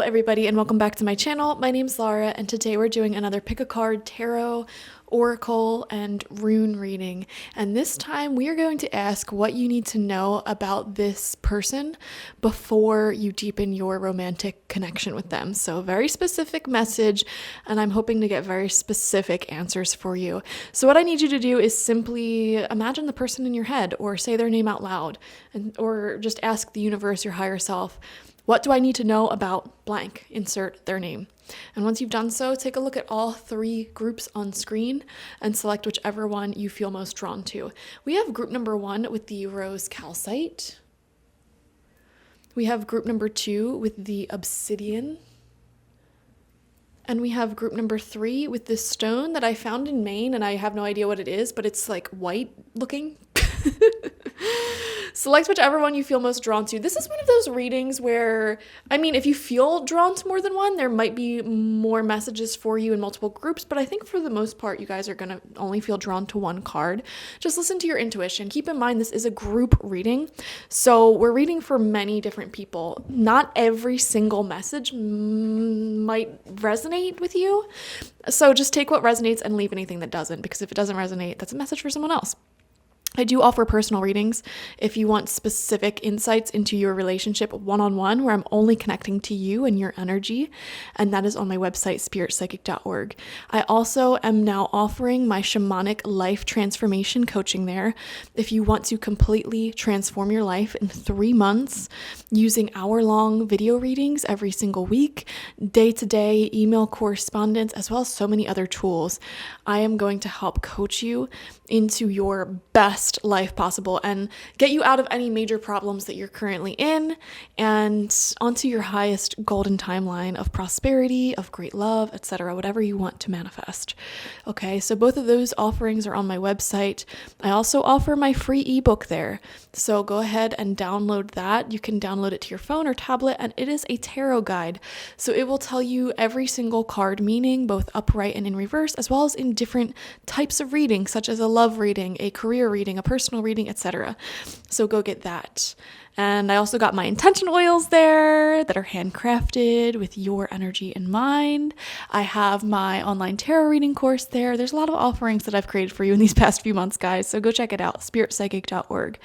everybody, and welcome back to my channel. My name's Laura, and today we're doing another pick a card, tarot, oracle, and rune reading. And this time we are going to ask what you need to know about this person before you deepen your romantic connection with them. So very specific message, and I'm hoping to get very specific answers for you. So what I need you to do is simply imagine the person in your head, or say their name out loud, or just ask the universe, your higher self, what do I need to know about blank? Insert their name. And once you've done so, take a look at all three groups on screen and select whichever one you feel most drawn to. We have group number 1 with the rose calcite. We have group number 2 with the obsidian. And we have group number 3 with this stone that I found in Maine, and I have no idea what it is, but it's like white looking. Select whichever one you feel most drawn to. This is one of those readings where, if you feel drawn to more than one, there might be more messages for you in multiple groups, but I think for the most part, you guys are going to only feel drawn to one card. Just listen to your intuition. Keep in mind, this is a group reading, so we're reading for many different people. Not every single message might resonate with you, so just take what resonates and leave anything that doesn't, because if it doesn't resonate, that's a message for someone else. I do offer personal readings if you want specific insights into your relationship one-on-one, where I'm only connecting to you and your energy, and that is on my website, spiritpsychic.org. I also am now offering my Shamanic life transformation coaching there. If you want to completely transform your life in 3 months using hour-long video readings every single week, day-to-day email correspondence, as well as so many other tools, I am going to help coach you into your best life possible and get you out of any major problems that you're currently in and onto your highest golden timeline of prosperity, of great love, etc., whatever you want to manifest. Okay, so both of those offerings are on my website. I also offer my free ebook there, so go ahead and download that. You can download it to your phone or tablet, and it is a tarot guide, so it will tell you every single card meaning, both upright and in reverse, as well as in different types of reading, such as a love reading, a career reading, a personal reading, etc. So go get that. And I also got my intention oils there that are handcrafted with your energy in mind. I have my online tarot reading course there. There's a lot of offerings that I've created for you in these past few months, guys. So go check it out, spiritpsychic.org.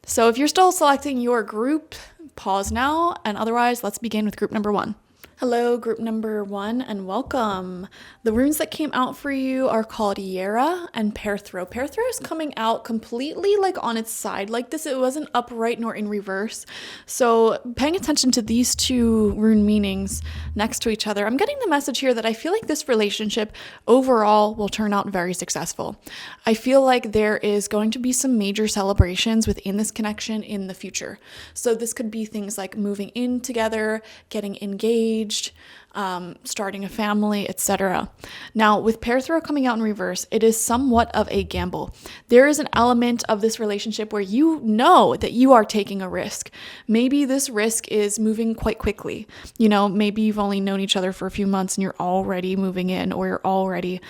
So if you're still selecting your group, pause now. And otherwise, let's begin with group number 1. Hello, group number 1, and welcome. The runes that came out for you are called Yera and Perthro. Perthro is coming out completely on its side like this. It wasn't upright nor in reverse. So paying attention to these two rune meanings next to each other, I'm getting the message here that I feel like this relationship overall will turn out very successful. I feel like there is going to be some major celebrations within this connection in the future. So this could be things like moving in together, getting engaged, starting a family, etc. Now, with Perthro coming out in reverse, it is somewhat of a gamble. There is an element of this relationship where you know that you are taking a risk. Maybe this risk is moving quite quickly. Maybe you've only known each other for a few months and you're already moving in, or you're already,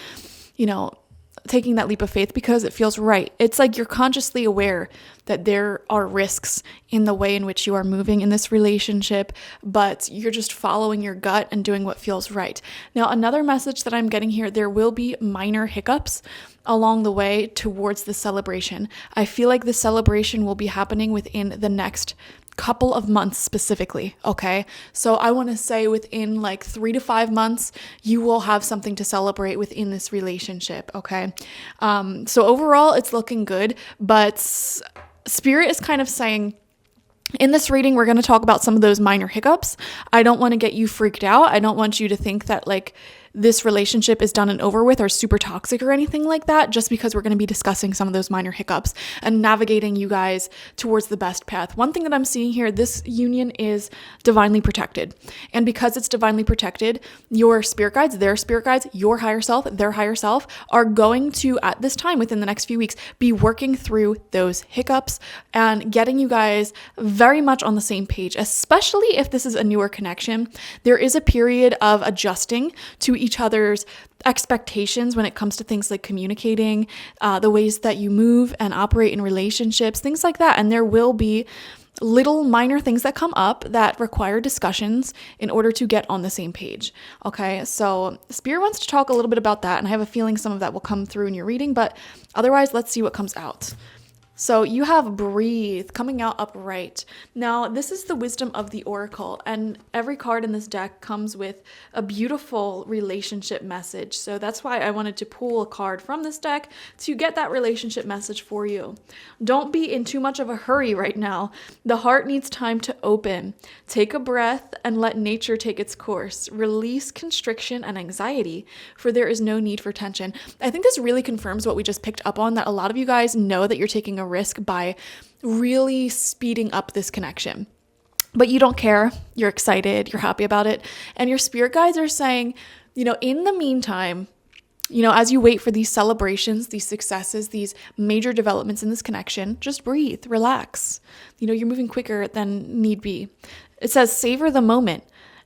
taking that leap of faith because it feels right. It's like you're consciously aware that there are risks in the way in which you are moving in this relationship, but you're just following your gut and doing what feels right. Now, another message that I'm getting here, there will be minor hiccups along the way towards the celebration. I feel like the celebration will be happening within the next couple of months specifically, okay? So I want to say within 3 to 5 months, you will have something to celebrate within this relationship, okay? So overall, it's looking good, but Spirit is kind of saying, in this reading, we're going to talk about some of those minor hiccups. I don't want to get you freaked out. I don't want you to think that this relationship is done and over with or super toxic or anything like that, just because we're going to be discussing some of those minor hiccups and navigating you guys towards the best path. One thing that I'm seeing here, this union is divinely protected. And because it's divinely protected, your spirit guides, their spirit guides, your higher self, their higher self are going to, at this time within the next few weeks, be working through those hiccups and getting you guys very much on the same page, especially if this is a newer connection. There is a period of adjusting to each other's expectations when it comes to things like communicating, the ways that you move and operate in relationships, things like that. And there will be little minor things that come up that require discussions in order to get on the same page. Okay, so Spirit wants to talk a little bit about that, and I have a feeling some of that will come through in your reading, but otherwise, let's see what comes out. So you have breathe coming out upright. Now, this is the wisdom of the oracle, and every card in this deck comes with a beautiful relationship message. So that's why I wanted to pull a card from this deck to get that relationship message for you. Don't be in too much of a hurry right now. The heart needs time to open. Take a breath and let nature take its course. Release constriction and anxiety, for there is no need for tension. I think this really confirms what we just picked up on, that a lot of you guys know that you're taking a risk by really speeding up this connection. But you don't care. You're excited. You're happy about it. And your spirit guides are saying, in the meantime, as you wait for these celebrations, these successes, these major developments in this connection, just breathe, relax. You're moving quicker than need be. It says, savor the moment,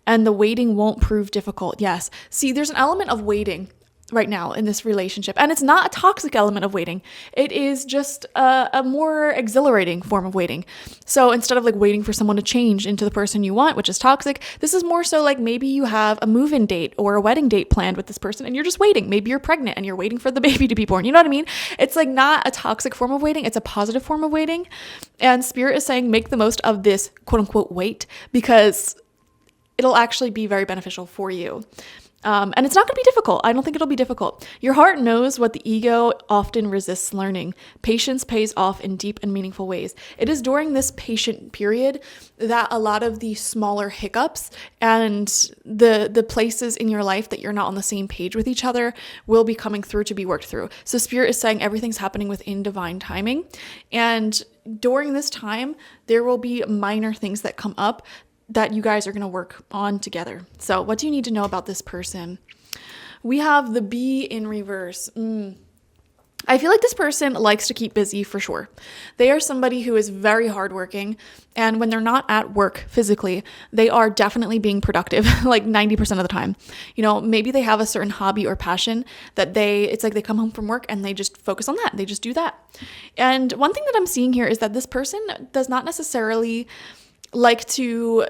and the waiting won't prove difficult. Yes. See, there's an element of waiting right now in this relationship, and it's not a toxic element of waiting. It is just a more exhilarating form of waiting. So instead of waiting for someone to change into the person you want, which is toxic, this is more so maybe you have a move-in date or a wedding date planned with this person and you're just waiting. Maybe you're pregnant and you're waiting for the baby to be born. You know what I mean? It's not a toxic form of waiting. It's a positive form of waiting. And Spirit is saying make the most of this quote unquote wait, because it'll actually be very beneficial for you. And it's not going to be difficult. I don't think it'll be difficult. Your heart knows what the ego often resists learning. Patience pays off in deep and meaningful ways. It is during this patient period that a lot of the smaller hiccups and the places in your life that you're not on the same page with each other will be coming through to be worked through. So Spirit is saying everything's happening within divine timing. And during this time, there will be minor things that come up that you guys are going to work on together. So what do you need to know about this person? We have the bee in reverse. I feel like this person likes to keep busy for sure. They are somebody who is very hardworking, and when they're not at work physically, they are definitely being productive 90% of the time. Maybe they have a certain hobby or passion that it's they come home from work and they just focus on that. They just do that. And one thing that I'm seeing here is that this person does not necessarily like to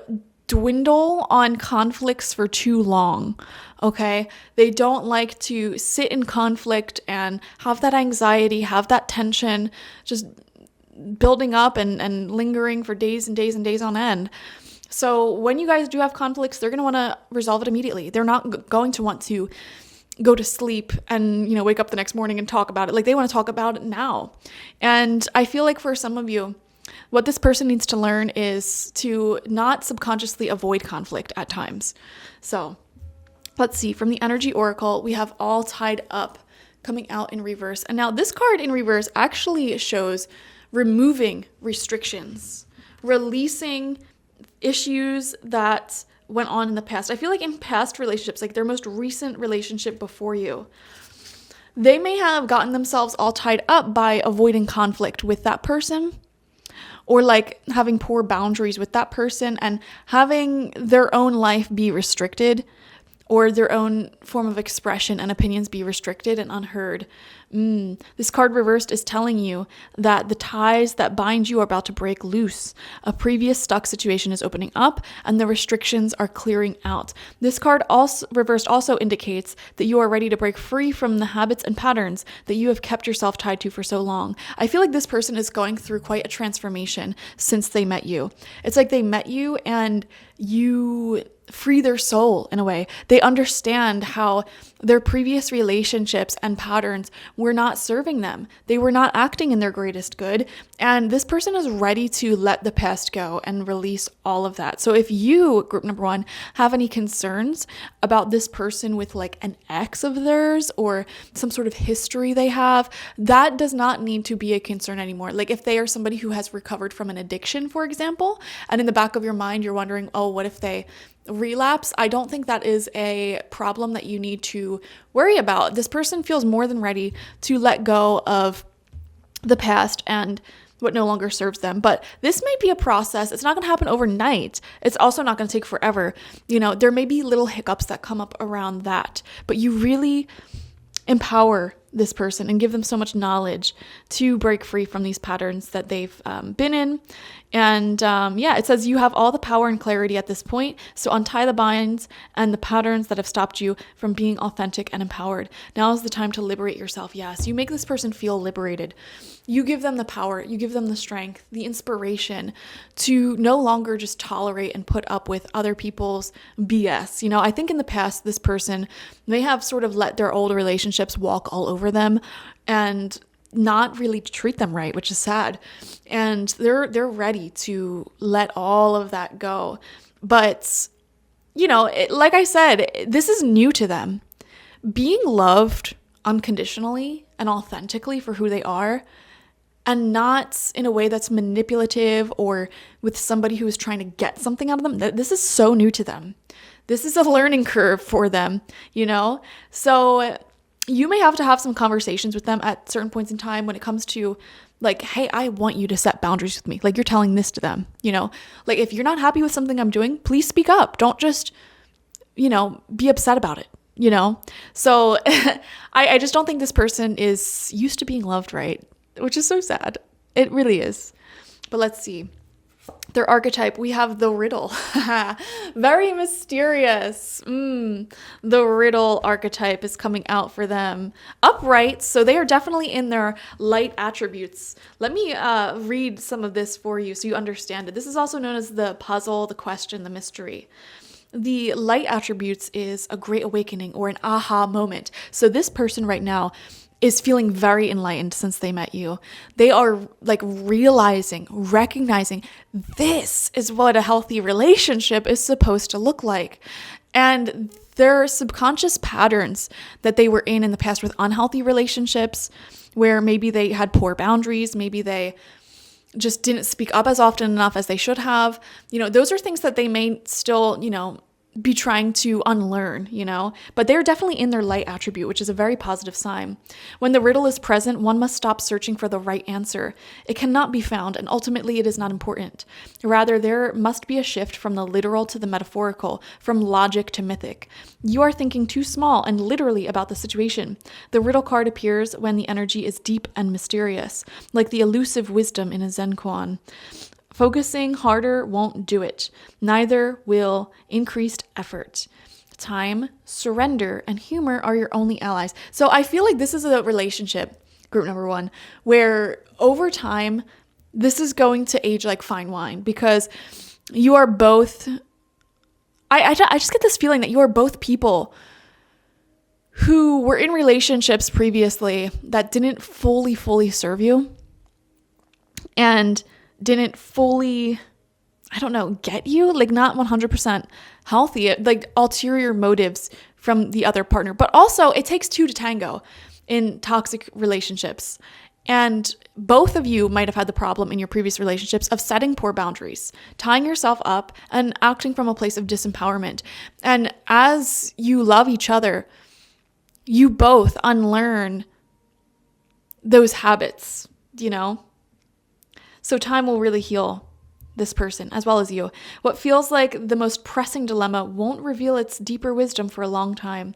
dwindle on conflicts for too long, okay? They don't like to sit in conflict and have that anxiety, have that tension just building up and lingering for days and days and days on end. So when you guys do have conflicts, they're going to want to resolve it immediately. They're not going to want to go to sleep and, wake up the next morning and talk about it. They want to talk about it now. And I feel like for some of you, what this person needs to learn is to not subconsciously avoid conflict at times. So let's see, from the energy oracle, we have all tied up coming out in reverse. And now this card in reverse actually shows removing restrictions, releasing issues that went on in the past. I feel like in past relationships, their most recent relationship before you, they may have gotten themselves all tied up by avoiding conflict with that person, or having poor boundaries with that person and having their own life be restricted, or their own form of expression and opinions be restricted and unheard. This card reversed is telling you that the ties that bind you are about to break loose. A previous stuck situation is opening up and the restrictions are clearing out. This card also reversed also indicates that you are ready to break free from the habits and patterns that you have kept yourself tied to for so long. I feel like this person is going through quite a transformation since they met you. It's they met you and you free their soul in a way. They understand how their previous relationships and patterns were not serving them. They were not acting in their greatest good. And this person is ready to let the past go and release all of that. So if you, group number one, have any concerns about this person with an ex of theirs or some sort of history they have, that does not need to be a concern anymore. If they are somebody who has recovered from an addiction, for example, and in the back of your mind, you're wondering, oh, what if they relapse? I don't think that is a problem that you need to worry about. This person feels more than ready to let go of the past and what no longer serves them. But this may be a process. It's not going to happen overnight. It's also not going to take forever. There may be little hiccups that come up around that, but you really empower this person and give them so much knowledge to break free from these patterns that they've been in. And it says you have all the power and clarity at this point. So untie the binds and the patterns that have stopped you from being authentic and empowered. Now is the time to liberate yourself. Yes, you make this person feel liberated. You give them the power, you give them the strength, the inspiration to no longer just tolerate and put up with other people's BS. I think in the past, this person may have sort of let their old relationships walk all over them and not really treat them right, which is sad. And they're ready to let all of that go. But, like I said, this is new to them. Being loved unconditionally and authentically for who they are, and not in a way that's manipulative or with somebody who is trying to get something out of them. This is so new to them. This is a learning curve for them, So you may have to have some conversations with them at certain points in time when it comes to like, hey, I want you to set boundaries with me. Like you're telling this to them, like if you're not happy with something I'm doing, please speak up. Don't just, be upset about it, So I just don't think this person is used to being loved right, which is so sad. It really is. But let's see. Their archetype, we have the riddle. Very mysterious. The riddle archetype is coming out for them. Upright, so they are definitely in their light attributes. Let me read some of this for you so you understand it. This is also known as the puzzle, the question, the mystery. The light attributes is a great awakening or an aha moment. So this person right now is feeling very enlightened since they met you. They are like recognizing this is what a healthy relationship is supposed to look like. And their subconscious patterns that they were in the past with unhealthy relationships, where maybe they had poor boundaries, maybe they just didn't speak up as often enough as they should have. Those are things that they may still, be trying to unlearn, but they're definitely in their light attribute, which is a very positive sign. When the riddle is present, one must stop searching for the right answer. It cannot be found, and ultimately it is not important. Rather, there must be a shift from the literal to the metaphorical, from logic to mythic. You are thinking too small and literally about the situation. The riddle card appears when the energy is deep and mysterious, like the elusive wisdom in a Zen koan. Focusing harder won't do it. Neither will increased effort. Time, surrender, and humor are your only allies. So I feel like this is a relationship, group number 1, where over time, this is going to age like fine wine because you are both... I just get this feeling that you are both people who were in relationships previously that didn't fully serve you and didn't fully, get you, like not 100% healthy, like ulterior motives from the other partner. But also it takes two to tango in toxic relationships. And both of you might have had the problem in your previous relationships of setting poor boundaries, tying yourself up and acting from a place of disempowerment. And as you love each other, you both unlearn those habits, So time will really heal this person as well as you. What feels like the most pressing dilemma won't reveal its deeper wisdom for a long time.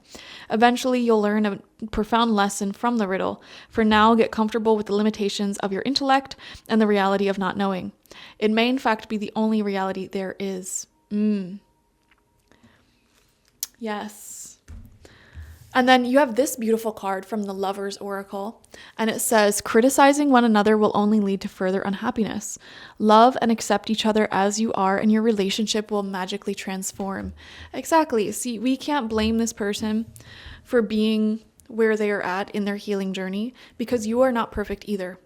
Eventually, you'll learn a profound lesson from the riddle. For now, get comfortable with the limitations of your intellect and the reality of not knowing. It may, in fact, be the only reality there is. Yes. And then you have this beautiful card from the Lover's Oracle, and it says, criticizing one another will only lead to further unhappiness. Love and accept each other as you are, and your relationship will magically transform. Exactly. See, we can't blame this person for being where they are at in their healing journey because you are not perfect either.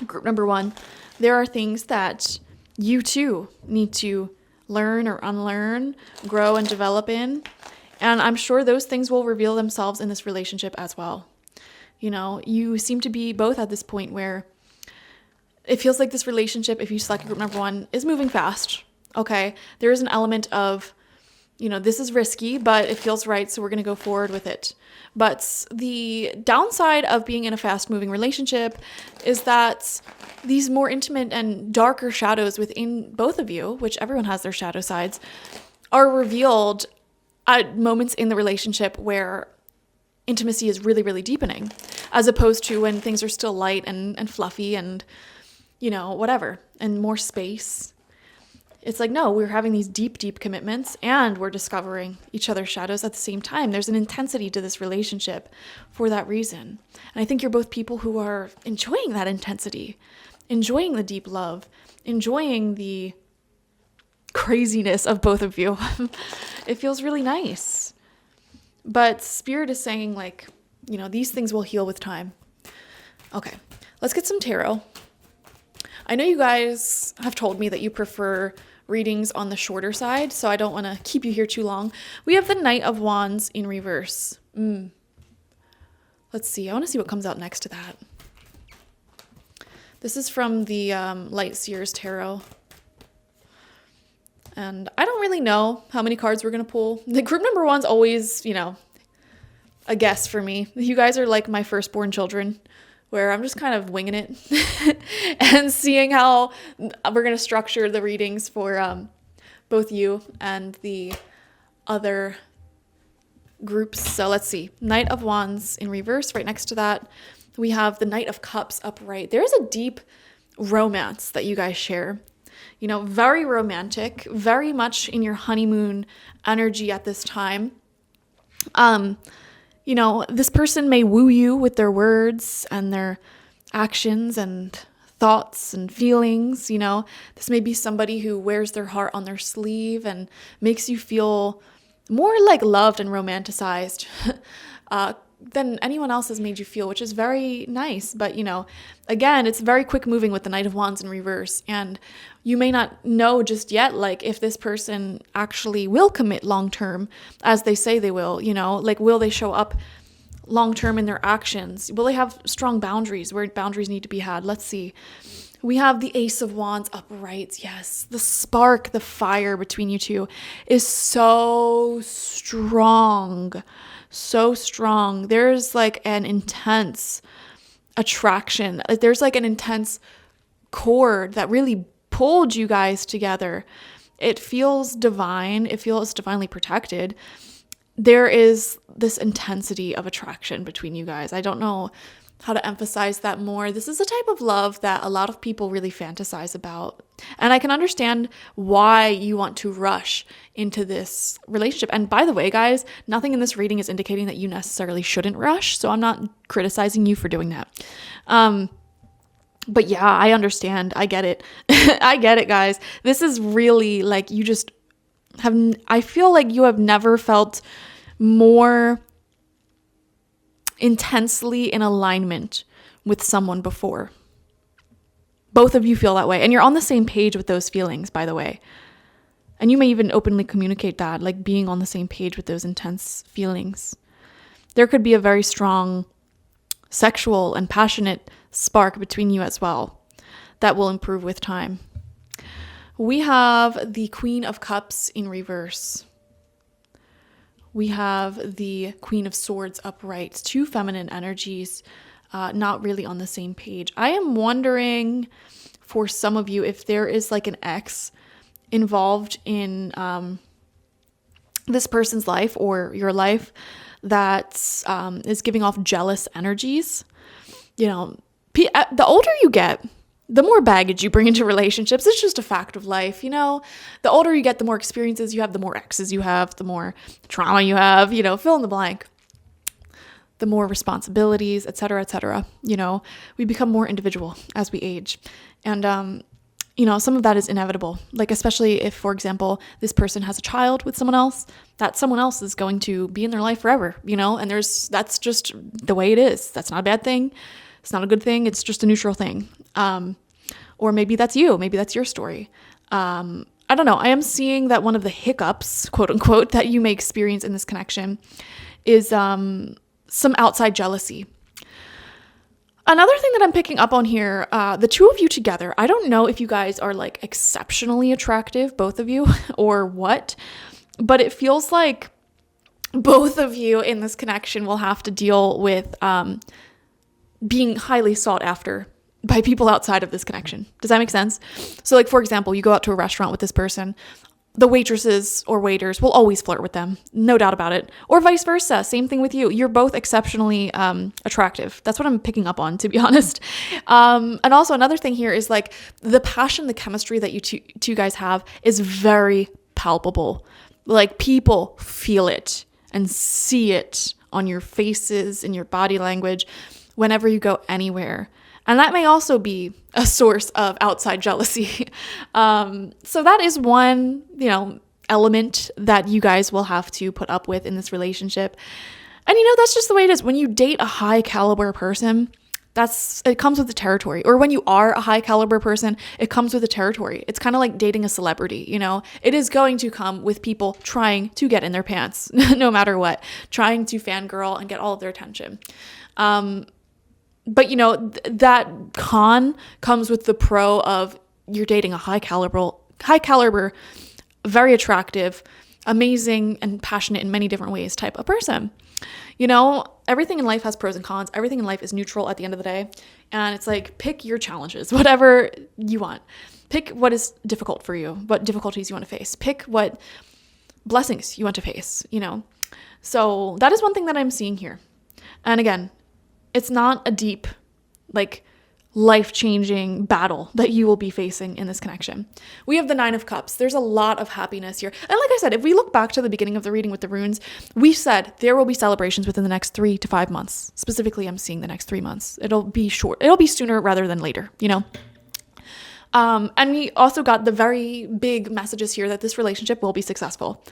Group number 1, there are things that you too need to learn or unlearn, grow and develop in. And I'm sure those things will reveal themselves in this relationship as well. You seem to be both at this point where it feels like this relationship, if you select group number 1, is moving fast. Okay. There is an element of, this is risky, but it feels right. So we're going to go forward with it. But the downside of being in a fast moving relationship is that these more intimate and darker shadows within both of you, which everyone has their shadow sides, are revealed at moments in the relationship where intimacy is really, really deepening, as opposed to when things are still light and fluffy and, you know, whatever, and more space. It's like, no, we're having these deep, deep commitments and we're discovering each other's shadows at the same time. There's an intensity to this relationship for that reason. And I think you're both people who are enjoying that intensity, enjoying the deep love, enjoying the craziness of both of you. It feels really nice. But Spirit is saying, like, you know, these things will heal with time. Okay, let's get some tarot. I know you guys have told me that you prefer readings on the shorter side, so I don't want to keep you here too long. We have the Knight of Wands in reverse. Let's see. I want to see what comes out next to that. This is from the Light Seers Tarot. And I don't really know how many cards we're going to pull. The group number one's always, you know, a guess for me. You guys are like my firstborn children, where I'm just kind of winging it and seeing how we're going to structure the readings for both you and the other groups. So let's see. Knight of Wands in reverse. Right next to that, we have the Knight of Cups upright. There is a deep romance that you guys share. You know, very romantic, very much in your honeymoon energy at this time. You know, this person may woo you with their words and their actions and thoughts and feelings. You know, this may be somebody who wears their heart on their sleeve and makes you feel more like loved and romanticized than anyone else has made you feel, which is very nice. But, you know, again, it's very quick moving with the Knight of Wands in reverse. And you may not know just yet, like, if this person actually will commit long-term as they say they will, you know, like, will they show up long-term in their actions? Will they have strong boundaries where boundaries need to be had? Let's see. We have the Ace of Wands upright. Yes, the spark, the fire between you two is so strong. So strong. There's like an intense attraction. There's like an intense cord that really pulled you guys together. It feels divine. It feels divinely protected. There is this intensity of attraction between you guys. I don't know how to emphasize that more. This is a type of love that a lot of people really fantasize about. And I can understand why you want to rush into this relationship. And by the way, guys, nothing in this reading is indicating that you necessarily shouldn't rush. So I'm not criticizing you for doing that. But yeah, I understand. I get it. I get it, guys. This is really like you just have, I feel like you have never felt more intensely in alignment with someone before. Both of you feel that way. And you're on the same page with those feelings, by the way. And you may even openly communicate that, like being on the same page with those intense feelings. There could be a very strong sexual and passionate spark between you as well that will improve with time. We have the Queen of Cups in reverse. We have the Queen of Swords upright. Two feminine energies, not really on the same page. I am wondering for some of you if there is like an ex involved in this person's life or your life that is giving off jealous energies. You know, the older you get, the more baggage you bring into relationships. It's just a fact of life, you know. The older you get, the more experiences you have, the more exes you have, the more trauma you have, you know, fill in the blank. The more responsibilities, et cetera, you know. We become more individual as we age. And, you know, some of that is inevitable. Like, especially if, for example, this person has a child with someone else, that someone else is going to be in their life forever, you know. And that's just the way it is. That's not a bad thing. It's not a good thing. It's just a neutral thing. Or maybe that's you. Maybe that's your story. I don't know. I am seeing that one of the hiccups, quote unquote, that you may experience in this connection is some outside jealousy. Another thing that I'm picking up on here, the two of you together, I don't know if you guys are like exceptionally attractive, both of you, or what, but it feels like both of you in this connection will have to deal with being highly sought after by people outside of this connection. Does that make sense? So like, for example, you go out to a restaurant with this person. the waitresses or waiters will always flirt with them, no doubt about it. Or vice versa, same thing with you. You're both exceptionally attractive. That's what I'm picking up on, to be honest. And also another thing here is like the passion, the chemistry that you two guys have is very palpable. Like people feel it and see it on your faces, in your body language, whenever you go anywhere. And that may also be a source of outside jealousy. So that is one, element that you guys will have to put up with in this relationship. And that's just the way it is. When you date a high caliber person, it comes with the territory. Or when you are a high caliber person, it comes with the territory. It's kind of like dating a celebrity, It is going to come with people trying to get in their pants, no matter what, trying to fangirl and get all of their attention. But that con comes with the pro of you're dating a high caliber, very attractive, amazing and passionate in many different ways type of person. Everything in life has pros and cons. Everything in life is neutral at the end of the day. And it's like, pick your challenges, whatever you want. Pick what is difficult for you, what difficulties you want to face. Pick what blessings you want to face, So that is one thing that I'm seeing here. And again, it's not a deep, life-changing battle that you will be facing in this connection. We have the 9 of Cups. There's a lot of happiness here. And like I said, if we look back to the beginning of the reading with the runes, we said there will be celebrations within the next 3 to 5 months. Specifically, I'm seeing the next 3 months. It'll be short. It'll be sooner rather than later, And we also got the very big messages here that this relationship will be successful.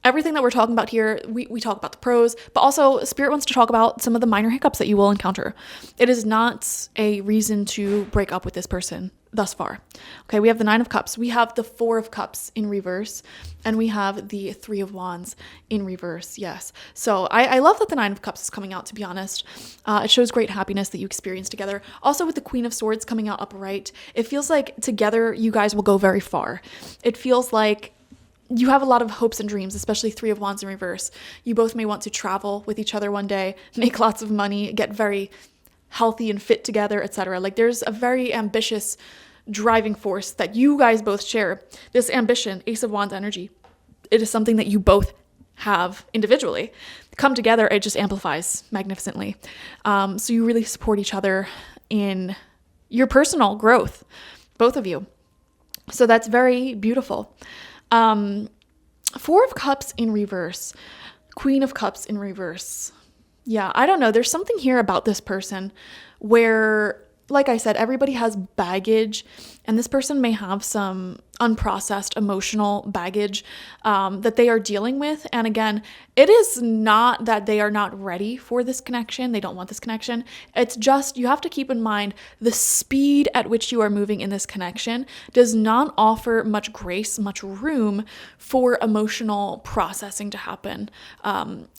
Everything that we're talking about here, we talk about the pros, but also Spirit wants to talk about some of the minor hiccups that you will encounter. It is not a reason to break up with this person thus far. Okay, we have the 9 of Cups. We have the 4 of Cups in reverse, and we have the 3 of Wands in reverse, yes. So I love that the 9 of Cups is coming out, to be honest. It shows great happiness that you experience together. Also with the Queen of Swords coming out upright, it feels like together you guys will go very far. It feels like you have a lot of hopes and dreams, especially 3 of Wands in reverse. You both may want to travel with each other one day, make lots of money, get very healthy and fit together, etc. Like there's a very ambitious driving force that you guys both share. This ambition, Ace of Wands energy, it is something that you both have individually. Come together, it just amplifies magnificently. So you really support each other in your personal growth, both of you. So that's very beautiful. 4 of Cups in reverse, Queen of Cups in reverse. Yeah, I don't know. There's something here about this person where, like I said, everybody has baggage, and this person may have some unprocessed emotional baggage that they are dealing with. And again, it is not that they are not ready for this connection. They don't want this connection. It's just you have to keep in mind the speed at which you are moving in this connection does not offer much grace, much room for emotional processing to happen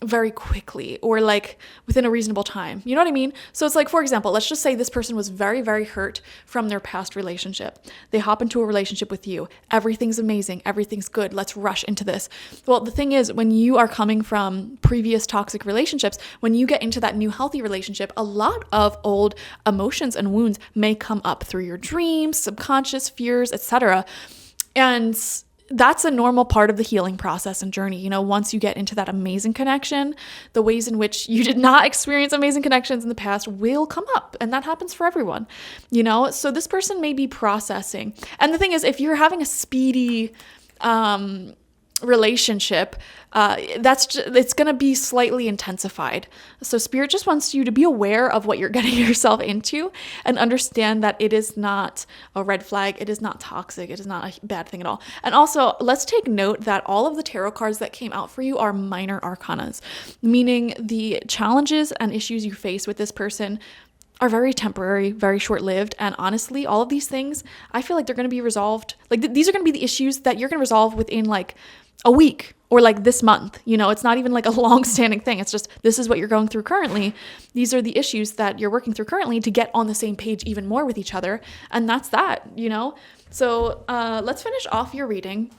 very quickly or like within a reasonable time. You know what I mean? So it's like, for example, let's just say this person was very, very hurt from their past relationship. They hop into a relationship with you. Everything's amazing. Everything's good. Let's rush into this. Well, the thing is, when you are coming from previous toxic relationships, when you get into that new healthy relationship, a lot of old emotions and wounds may come up through your dreams, subconscious fears, etc. And that's a normal part of the healing process and journey. You know, once you get into that amazing connection, the ways in which you did not experience amazing connections in the past will come up. And that happens for everyone, you know? So this person may be processing. And the thing is, if you're having a speedy relationship, it's going to be slightly intensified. So Spirit just wants you to be aware of what you're getting yourself into and understand that it is not a red flag. It is not toxic. It is not a bad thing at all. And also, let's take note that all of the tarot cards that came out for you are minor arcanas, meaning the challenges and issues you face with this person are very temporary, very short-lived. And honestly, all of these things, I feel like they're going to be resolved. Like these are going to be the issues that you're going to resolve within like a week or like this month. You know, it's not even like a long-standing thing. It's just, this is what you're going through currently. These are the issues that you're working through currently to get on the same page even more with each other. And that's that, you know? So let's finish off your reading.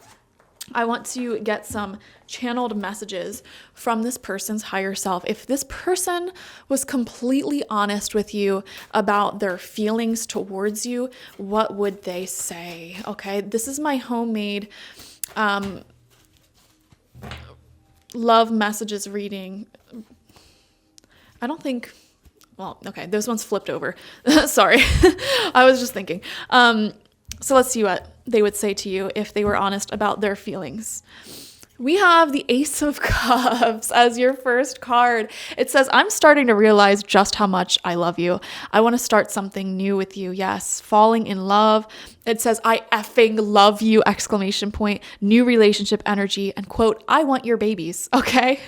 I want to get some channeled messages from this person's higher self. If this person was completely honest with you about their feelings towards you, what would they say? Okay, this is my homemade love messages reading. I don't think, well, okay, this one's flipped over. Sorry. I was just thinking. So let's see what they would say to you if they were honest about their feelings. We have the Ace of Cups as your first card. It says, I'm starting to realize just how much I love you. I want to start something new with you. Yes, falling in love. It says, I effing love you, exclamation point, new relationship energy, and quote, I want your babies, okay?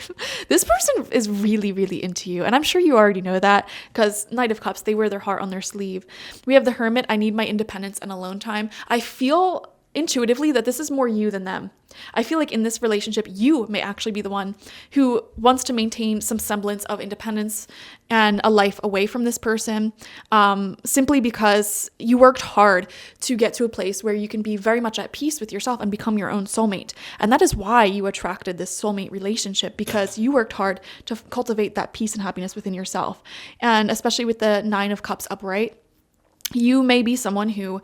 This person is really, really into you. And I'm sure you already know that because Knight of Cups, they wear their heart on their sleeve. We have the Hermit. I need my independence and alone time. I feel intuitively that this is more you than them. I feel like in this relationship, you may actually be the one who wants to maintain some semblance of independence and a life away from this person, simply because you worked hard to get to a place where you can be very much at peace with yourself and become your own soulmate. And that is why you attracted this soulmate relationship, because you worked hard to cultivate that peace and happiness within yourself. And especially with the 9 of Cups upright, you may be someone who,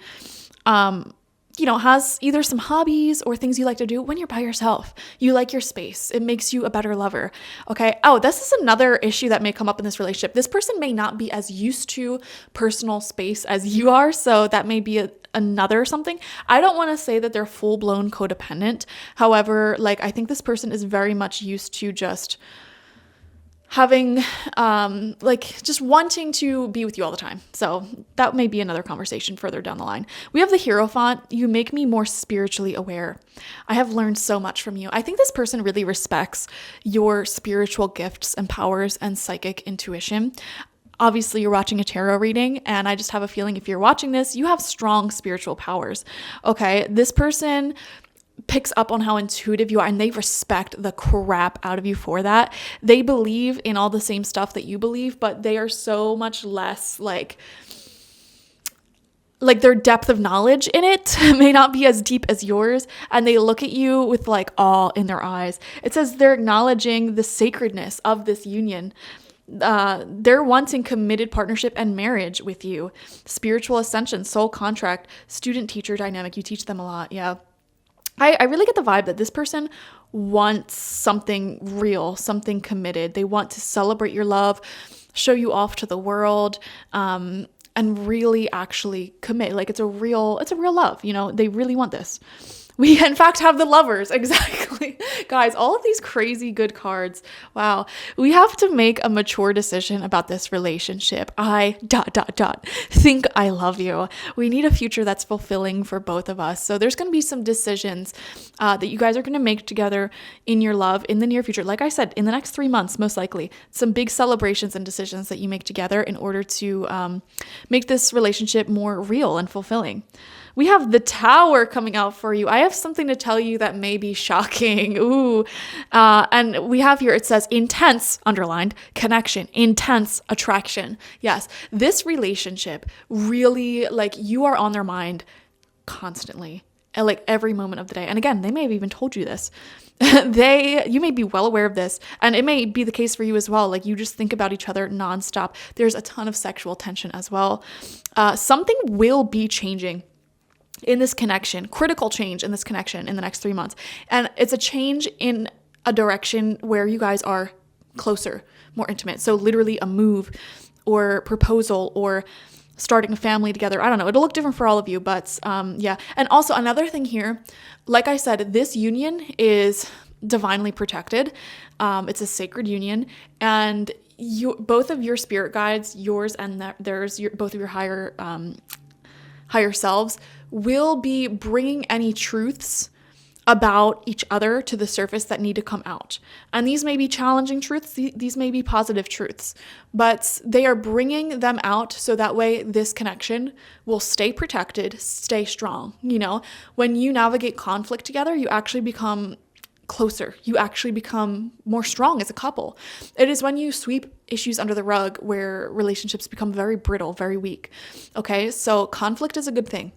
has either some hobbies or things you like to do when you're by yourself. You like your space. It makes you a better lover. Okay. Oh, this is another issue that may come up in this relationship. This person may not be as used to personal space as you are. So that may be another something. I don't want to say that they're full-blown codependent. However, I think this person is very much used to just having, just wanting to be with you all the time. So that may be another conversation further down the line. We have the Hierophant. You make me more spiritually aware. I have learned so much from you. I think this person really respects your spiritual gifts and powers and psychic intuition. Obviously, you're watching a tarot reading, and I just have a feeling if you're watching this, you have strong spiritual powers. Okay, this person picks up on how intuitive you are, and they respect the crap out of you for that. They believe in all the same stuff that you believe, but they are so much less like their depth of knowledge in it may not be as deep as yours, and they look at you with awe in their eyes. It says they're acknowledging the sacredness of this union. They're wanting committed partnership and marriage with you. Spiritual ascension, soul contract, student-teacher dynamic. You teach them a lot. Yeah. I really get the vibe that this person wants something real, something committed. They want to celebrate your love, show you off to the world, and really actually commit. It's a real love. They really want this. We, in fact, have the Lovers. Exactly. Guys, all of these crazy good cards. Wow. We have to make a mature decision about this relationship. I ... think I love you. We need a future that's fulfilling for both of us. So there's going to be some decisions that you guys are going to make together in your love in the near future. Like I said, in the next 3 months, most likely. Some big celebrations and decisions that you make together in order to make this relationship more real and fulfilling. We have the Tower coming out for you. I have something to tell you that may be shocking. Ooh. And we have here, it says intense, underlined, connection, intense attraction. Yes, this relationship really, you are on their mind constantly, at every moment of the day. And again, they may have even told you this. You may be well aware of this, and it may be the case for you as well. You just think about each other nonstop. There's a ton of sexual tension as well. Something will be changing in this connection, critical change in this connection in the next 3 months. And it's a change in a direction where you guys are closer, more intimate. So literally a move or proposal or starting a family together. I don't know. It'll look different for all of you, but yeah. And also another thing here, like I said, this union is divinely protected. It's a sacred union, and both of your spirit guides, yours and theirs, both of your higher selves, will be bringing any truths about each other to the surface that need to come out. And these may be challenging truths, these may be positive truths, but they are bringing them out so that way this connection will stay protected, stay strong. When you navigate conflict together, you actually become closer. You actually become more strong as a couple. It is when you sweep issues under the rug where relationships become very brittle, very weak. Okay, so conflict is a good thing.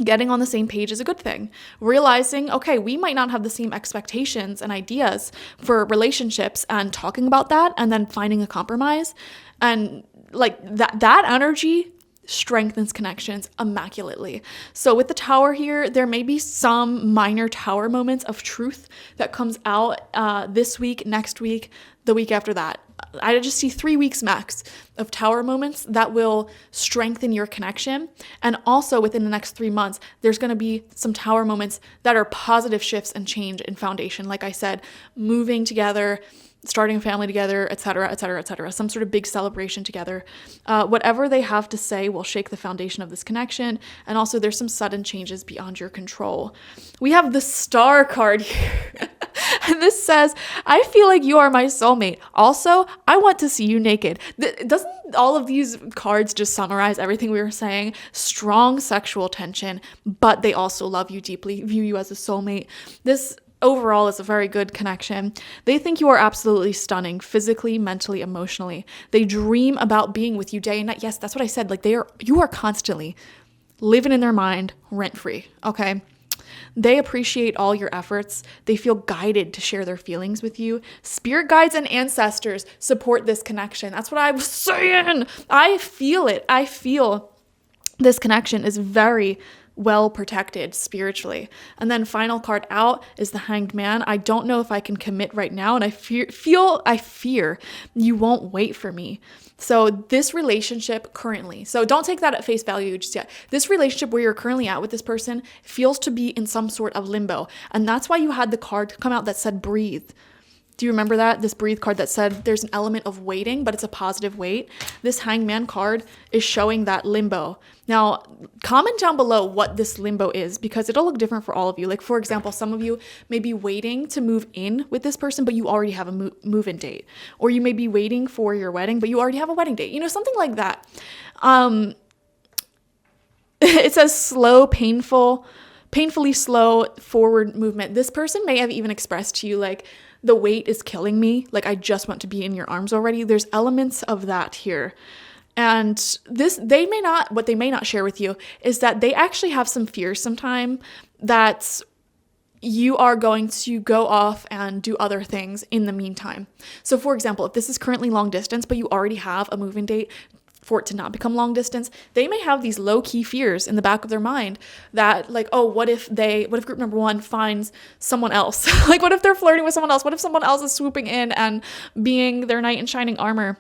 Getting on the same page is a good thing. Realizing, okay, we might not have the same expectations and ideas for relationships, and talking about that and then finding a compromise, and that energy strengthens connections immaculately. So with the Tower here, there may be some minor Tower moments of truth that comes out this week, next week, the week after that. I just see 3 weeks max of Tower moments that will strengthen your connection. And also within the next 3 months, there's going to be some Tower moments that are positive shifts and change in foundation. Like I said, moving together, starting a family together, etc., etc., etc. Some sort of big celebration together. Whatever they have to say will shake the foundation of this connection. And also there's some sudden changes beyond your control. We have the Star card here. And this says, I feel like you are my soulmate. Also, I want to see you naked. Doesn't all of these cards just summarize everything we were saying? Strong sexual tension, but they also love you deeply, view you as a soulmate. This overall is a very good connection. They think you are absolutely stunning, physically, mentally, emotionally. They dream about being with you day and night. Yes, that's what I said. Like you are constantly living in their mind rent-free, okay? They appreciate all your efforts. They feel guided to share their feelings with you. Spirit guides and ancestors support this connection. That's what I was saying. I feel it. I feel this connection is very well protected spiritually. And then final card out is the Hanged Man. I don't know if I can commit right now, and I fear you won't wait for me. So this relationship currently, so don't take that at face value just yet. This relationship where you're currently at with this person feels to be in some sort of limbo. And that's why you had the card come out that said breathe. Do you remember that? This breathe card that said there's an element of waiting, but it's a positive wait. This Hangman card is showing that limbo. Now, comment down below what this limbo is, because it'll look different for all of you. Like, for example, some of you may be waiting to move in with this person, but you already have a move-in date. Or you may be waiting for your wedding, but you already have a wedding date. You know, something like that. It says slow, painfully slow forward movement. This person may have even expressed to you, like, the weight is killing me. Like, I just want to be in your arms already. There's elements of that here. And what they may not share with you is that they actually have some fears sometime that you are going to go off and do other things in the meantime. So for example, if this is currently long distance, but you already have a move-in date for it to not become long distance, they may have these low-key fears in the back of their mind that, like, oh, what if group number one finds someone else? Like, what if they're flirting with someone else? What if someone else is swooping in and being their knight in shining armor?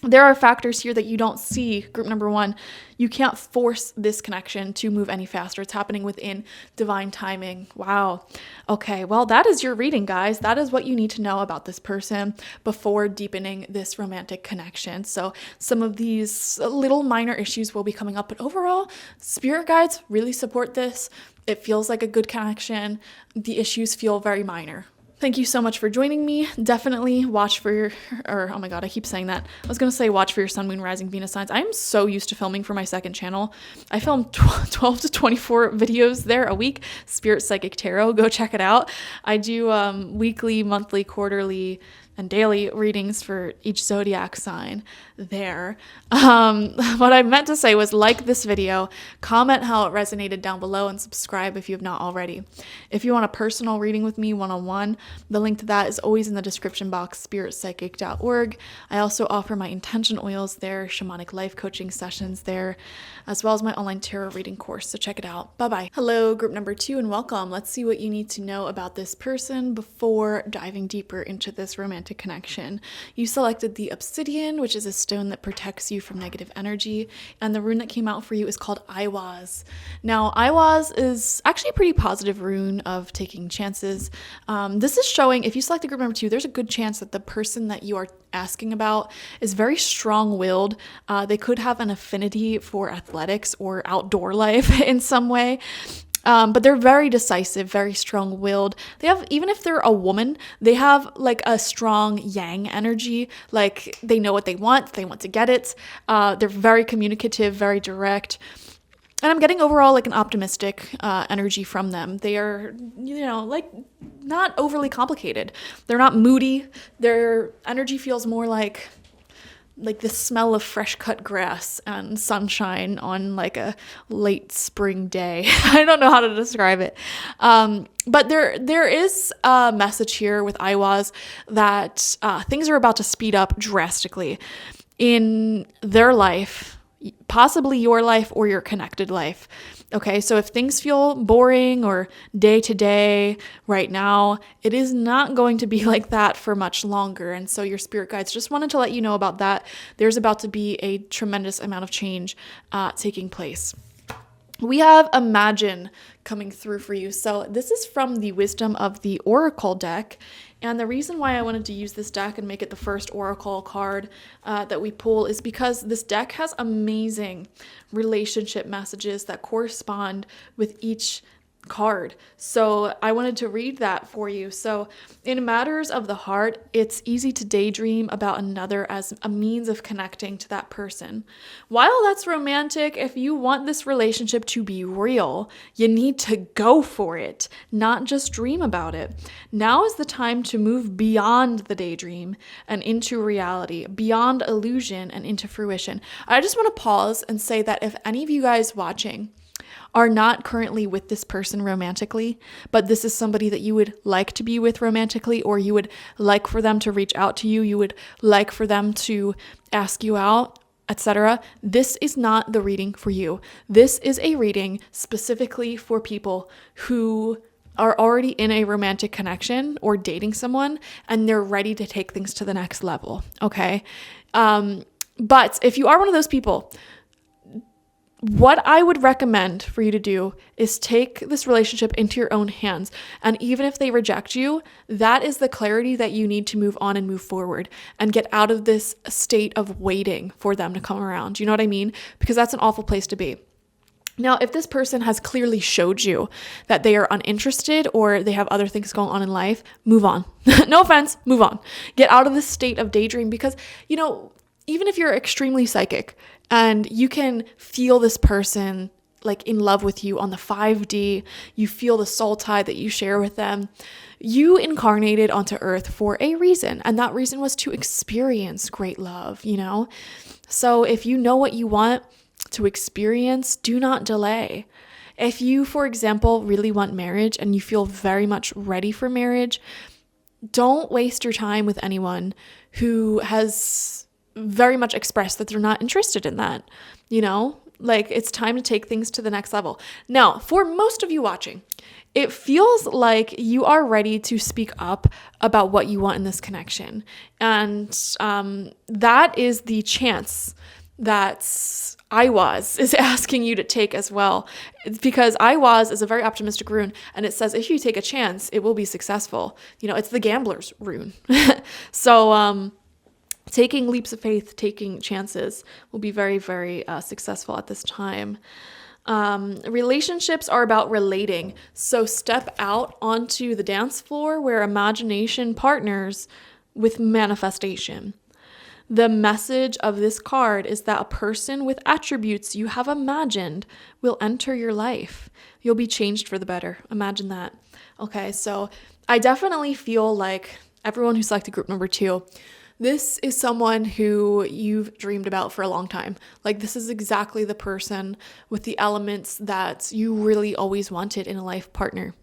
There are factors here that you don't see, group number one. You can't force this connection to move any faster. It's happening within divine timing. Wow. Okay, well, that is your reading, guys. That is what you need to know about this person before deepening this romantic connection. So some of these little minor issues will be coming up, but overall, spirit guides really support this. It feels like a good connection. The issues feel very minor. Thank you so much for joining me. Definitely watch for your, oh my God, I keep saying that. I was going to say watch for your sun, moon, rising, Venus signs. I'm so used to filming for my second channel. I film 12 to 24 videos there a week. Spirit Psychic Tarot, go check it out. I do weekly, monthly, quarterly, and daily readings for each zodiac sign there. What I meant to say was like this video, comment how it resonated down below, and subscribe if you have not already. If you want a personal reading with me one-on-one, the link to that is always in the description box, spiritpsychic.org. I also offer my intention oils there, shamanic life coaching sessions there, as well as my online tarot reading course, so check it out. Bye-bye. Hello, group number 2, and welcome. Let's see what you need to know about this person before diving deeper into this romantic connection. You selected the Obsidian, which is a stone that protects you from negative energy, and the rune that came out for you is called Iwaz. Now, Iwaz is actually a pretty positive rune of taking chances. This is showing, if you selected group number 2, there's a good chance that the person that you are asking about is very strong-willed. They could have an affinity for athletics or outdoor life in some way. But they're very decisive, very strong-willed. They have, even if they're a woman, they have like a strong yang energy. Like, they know what they want to get it. They're very communicative, very direct. And I'm getting overall like an optimistic energy from them. They are, like not overly complicated. They're not moody. Their energy feels more like the smell of fresh cut grass and sunshine on like a late spring day. I don't know how to describe it. But there is a message here with Iwaz that things are about to speed up drastically in their life. possibly your life or your connected life. Okay, so if things feel boring or day to day right now, it is not going to be like that for much longer. And so your spirit guides just wanted to let you know about that. There's about to be a tremendous amount of change taking place. We have Imagine coming through for you. So this is from the Wisdom of the Oracle deck. And the reason why I wanted to use this deck and make it the first Oracle card that we pull is because this deck has amazing relationship messages that correspond with each card. So I wanted to read that for you. So in matters of the heart, it's easy to daydream about another as a means of connecting to that person. While that's romantic, if you want this relationship to be real, you need to go for it, not just dream about it. Now is the time to move beyond the daydream and into reality, beyond illusion and into fruition. I just want to pause and say that if any of you guys watching are not currently with this person romantically, but this is somebody that you would like to be with romantically, or you would like for them to reach out to you, you would like for them to ask you out, etc., this is not the reading for you. This is a reading specifically for people who are already in a romantic connection or dating someone and they're ready to take things to the next level, okay? But if you are one of those people, what I would recommend for you to do is take this relationship into your own hands. And even if they reject you, that is the clarity that you need to move on and move forward and get out of this state of waiting for them to come around. You know what I mean? Because that's an awful place to be. Now, if this person has clearly showed you that they are uninterested or they have other things going on in life, move on. No offense, move on. Get out of this state of daydream because, you know, even if you're extremely psychic and you can feel this person like in love with you on the 5D, you feel the soul tie that you share with them, you incarnated onto earth for a reason. And that reason was to experience great love, you know? So if you know what you want to experience, do not delay. If you, for example, really want marriage and you feel very much ready for marriage, don't waste your time with anyone who has very much expressed that they're not interested in that, you know? Like, it's time to take things to the next level. Now, for most of you watching, it feels like you are ready to speak up about what you want in this connection. And that is the chance that IWAS is asking you to take as well. Because IWAS is a very optimistic rune, and it says if you take a chance, it will be successful. You know, it's the gambler's rune. So, taking leaps of faith, taking chances will be very, very successful at this time. Relationships are about relating. So step out onto the dance floor where imagination partners with manifestation. The message of this card is that a person with attributes you have imagined will enter your life. You'll be changed for the better. Imagine that. Okay, so I definitely feel like everyone who selected group number 2, this is someone who you've dreamed about for a long time. Like, this is exactly the person with the elements that you really always wanted in a life partner.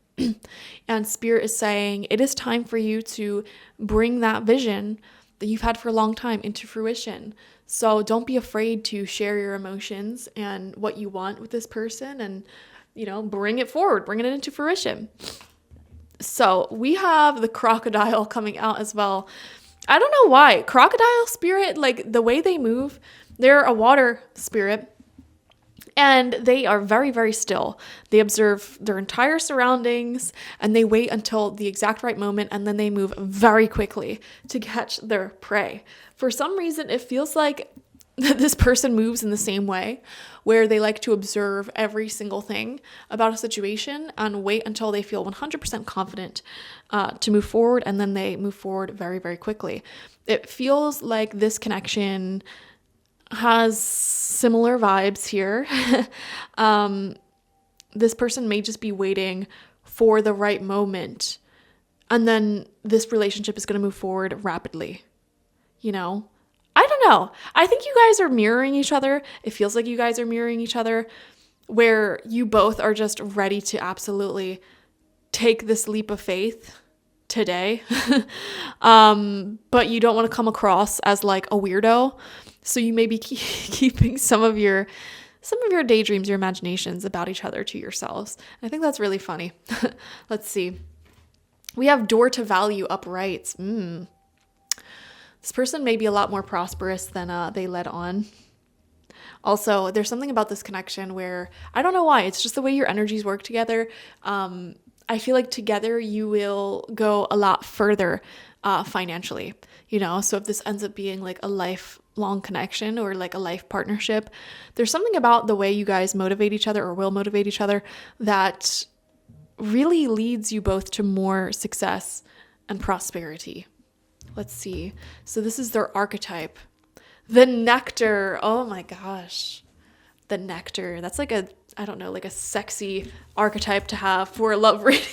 And Spirit is saying it is time for you to bring that vision that you've had for a long time into fruition. So don't be afraid to share your emotions and what you want with this person and, you know, bring it forward, bring it into fruition. So we have the crocodile coming out as well. I don't know why. Crocodile spirit, like the way they move, they're a water spirit and they are very, very still. They observe their entire surroundings and they wait until the exact right moment and then they move very quickly to catch their prey. For some reason, it feels like this person moves in the same way, where they like to observe every single thing about a situation and wait until they feel 100% confident to move forward, and then they move forward very, very quickly. It feels like this connection has similar vibes here. This person may just be waiting for the right moment, and then this relationship is going to move forward rapidly, you know? I don't know. I think you guys are mirroring each other. It feels like you guys are mirroring each other, where you both are just ready to absolutely take this leap of faith today. But you don't want to come across as like a weirdo So you may be keeping some of your daydreams, your imaginations about each other to yourselves. And I think that's really funny. Let's see. We have door to value uprights. This person may be a lot more prosperous than they led on. Also, there's something about this connection where, I don't know why, it's just the way your energies work together. I feel like together you will go a lot further financially, so if this ends up being like a lifelong connection or like a life partnership, there's something about the way you guys motivate each other or will motivate each other that really leads you both to more success and prosperity. Let's see. So this is their archetype. The nectar. Oh my gosh. The nectar. That's like like a sexy archetype to have for a love reading.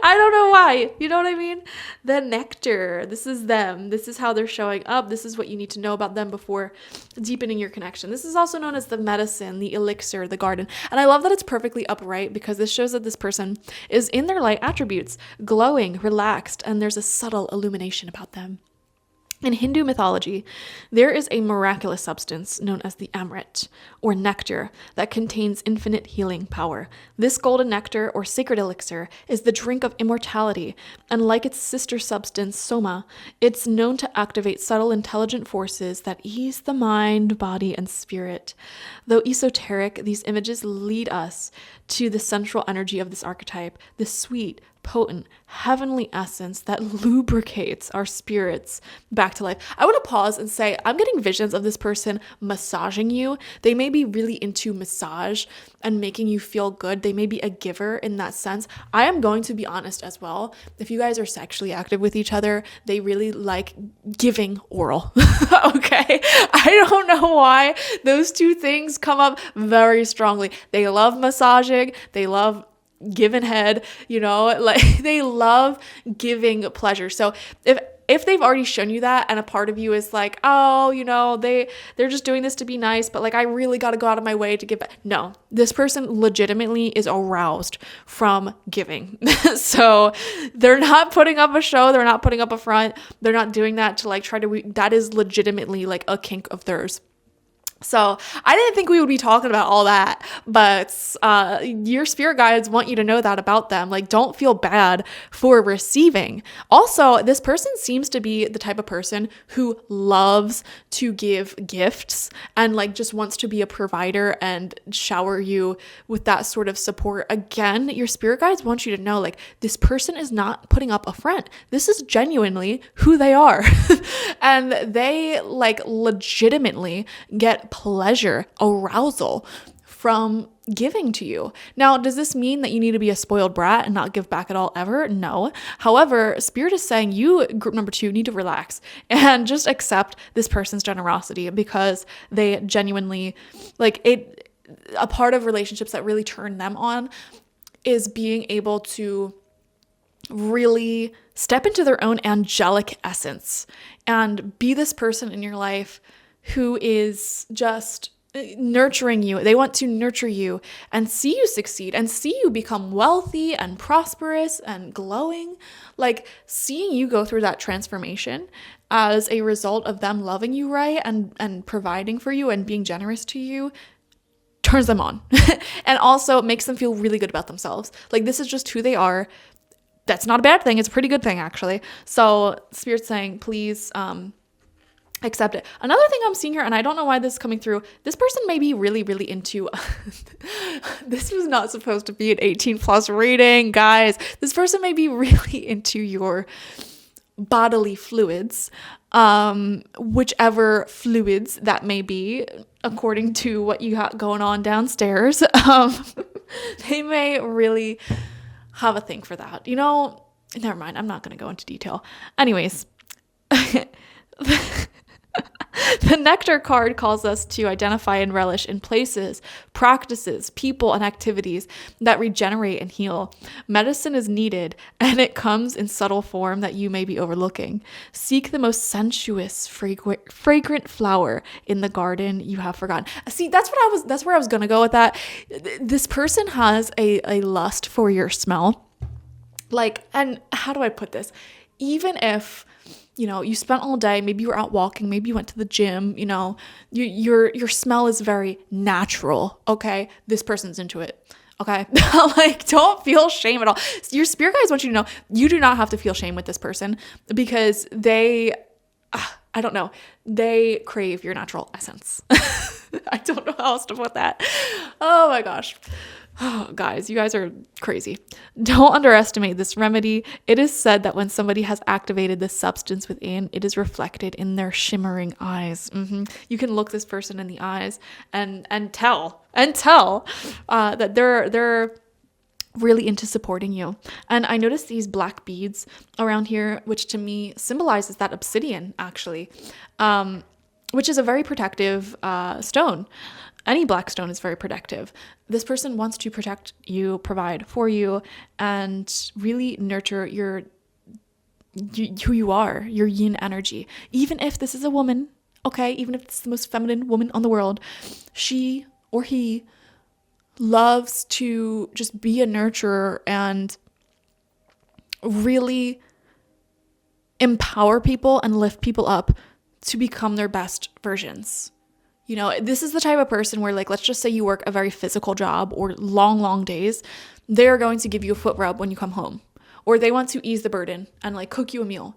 I don't know why. You know what I mean? The nectar. This is them. This is how they're showing up. This is what you need to know about them before deepening your connection. This is also known as the medicine, the elixir, the garden. And I love that it's perfectly upright because this shows that this person is in their light attributes, glowing, relaxed, and there's a subtle illumination about them. In Hindu mythology, there is a miraculous substance known as the amrit, or nectar, that contains infinite healing power. This golden nectar, or sacred elixir, is the drink of immortality, and like its sister substance, soma, it's known to activate subtle intelligent forces that ease the mind, body, and spirit. Though esoteric, these images lead us to the central energy of this archetype, the sweet, potent, heavenly essence that lubricates our spirits back to life. I want to pause and say, I'm getting visions of this person massaging you. They may be really into massage and making you feel good. They may be a giver in that sense. I am going to be honest as well. If you guys are sexually active with each other, they really like giving oral. Okay? I don't know why those two things come up very strongly. They love massaging. They love giving head, like they love giving pleasure. So if they've already shown you that and a part of you is like, oh, they're just doing this to be nice, but like I really got to go out of my way to give back. No, this person legitimately is aroused from giving. So they're not putting up a show, they're not putting up a front, they're not doing that to like that is legitimately like a kink of theirs. So I didn't think we would be talking about all that, but your spirit guides want you to know that about them. Like, don't feel bad for receiving. Also, this person seems to be the type of person who loves to give gifts and like just wants to be a provider and shower you with that sort of support. Again, your spirit guides want you to know like this person is not putting up a front. This is genuinely who they are. And they like legitimately get pleasure, arousal from giving to you. Now, does this mean that you need to be a spoiled brat and not give back at all ever? No. However, Spirit is saying you, group number 2, need to relax and just accept this person's generosity because they genuinely like it. A part of relationships that really turn them on is being able to really step into their own angelic essence and be this person in your life who is just nurturing you. They want to nurture you and see you succeed and see you become wealthy and prosperous and glowing. Like seeing you go through that transformation as a result of them loving you right and providing for you and being generous to you turns them on. And also makes them feel really good about themselves. Like this is just who they are. That's not a bad thing. It's a pretty good thing actually. So Spirit's saying, please, accept it. Another thing I'm seeing here, and I don't know why this is coming through, this person may be really, really into, this was not supposed to be an 18 plus reading, guys. This person may be really into your bodily fluids, whichever fluids that may be, according to what you got going on downstairs. They may really have a thing for that. Never mind. I'm not going to go into detail. Anyways, the Nectar card calls us to identify and relish in places, practices, people, and activities that regenerate and heal. Medicine is needed, and it comes in subtle form that you may be overlooking. Seek the most sensuous, fragrant flower in the garden you have forgotten. See, that's where I was going to go with that. This person has a lust for your smell. Like, and how do I put this? Even if you know, you spent all day, maybe you were out walking, maybe you went to the gym, you know, your smell is very natural, okay? This person's into it, okay? Like, don't feel shame at all. Your spirit guides want you to know you do not have to feel shame with this person because they, I don't know, they crave your natural essence. I don't know how else to put that. Oh my gosh. Oh, guys, you guys are crazy. Don't underestimate this remedy. It is said that when somebody has activated this substance within, it is reflected in their shimmering eyes. You can look this person in the eyes and tell that they're really into supporting you. And I noticed these black beads around here, which to me symbolizes that obsidian, actually, which is a very protective stone. Any black stone is very protective. This person wants to protect you, provide for you, and really nurture who you are, your yin energy. Even if this is a woman, okay, even if it's the most feminine woman on the world, she or he loves to just be a nurturer and really empower people and lift people up to become their best versions. You know, this is the type of person where, like, let's just say you work a very physical job or long days. They're going to give you a foot rub when you come home, or they want to ease the burden and like cook you a meal,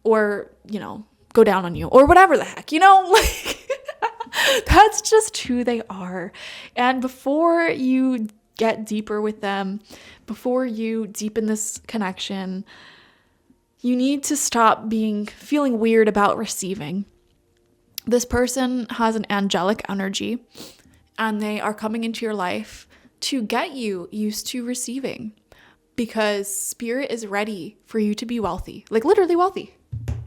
or, you know, go down on you or whatever the heck, you know, like that's just who they are. And before you get deeper with them, before you deepen this connection, you need to stop feeling weird about receiving. This person has an angelic energy and they are coming into your life to get you used to receiving, because spirit is ready for you to be wealthy, like literally wealthy,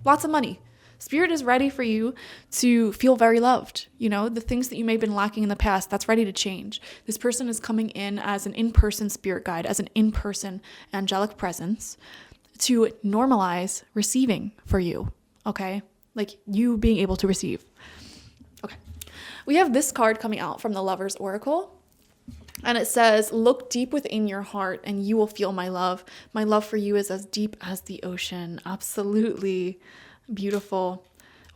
lots of money. Spirit is ready for you to feel very loved. You know, the things that you may have been lacking in the past, that's ready to change. This person is coming in as an in-person spirit guide, as an in-person angelic presence to normalize receiving for you, okay? Like you being able to receive. Okay. We have this card coming out from the Lover's Oracle. And it says, look deep within your heart and you will feel my love. My love for you is as deep as the ocean. Absolutely beautiful.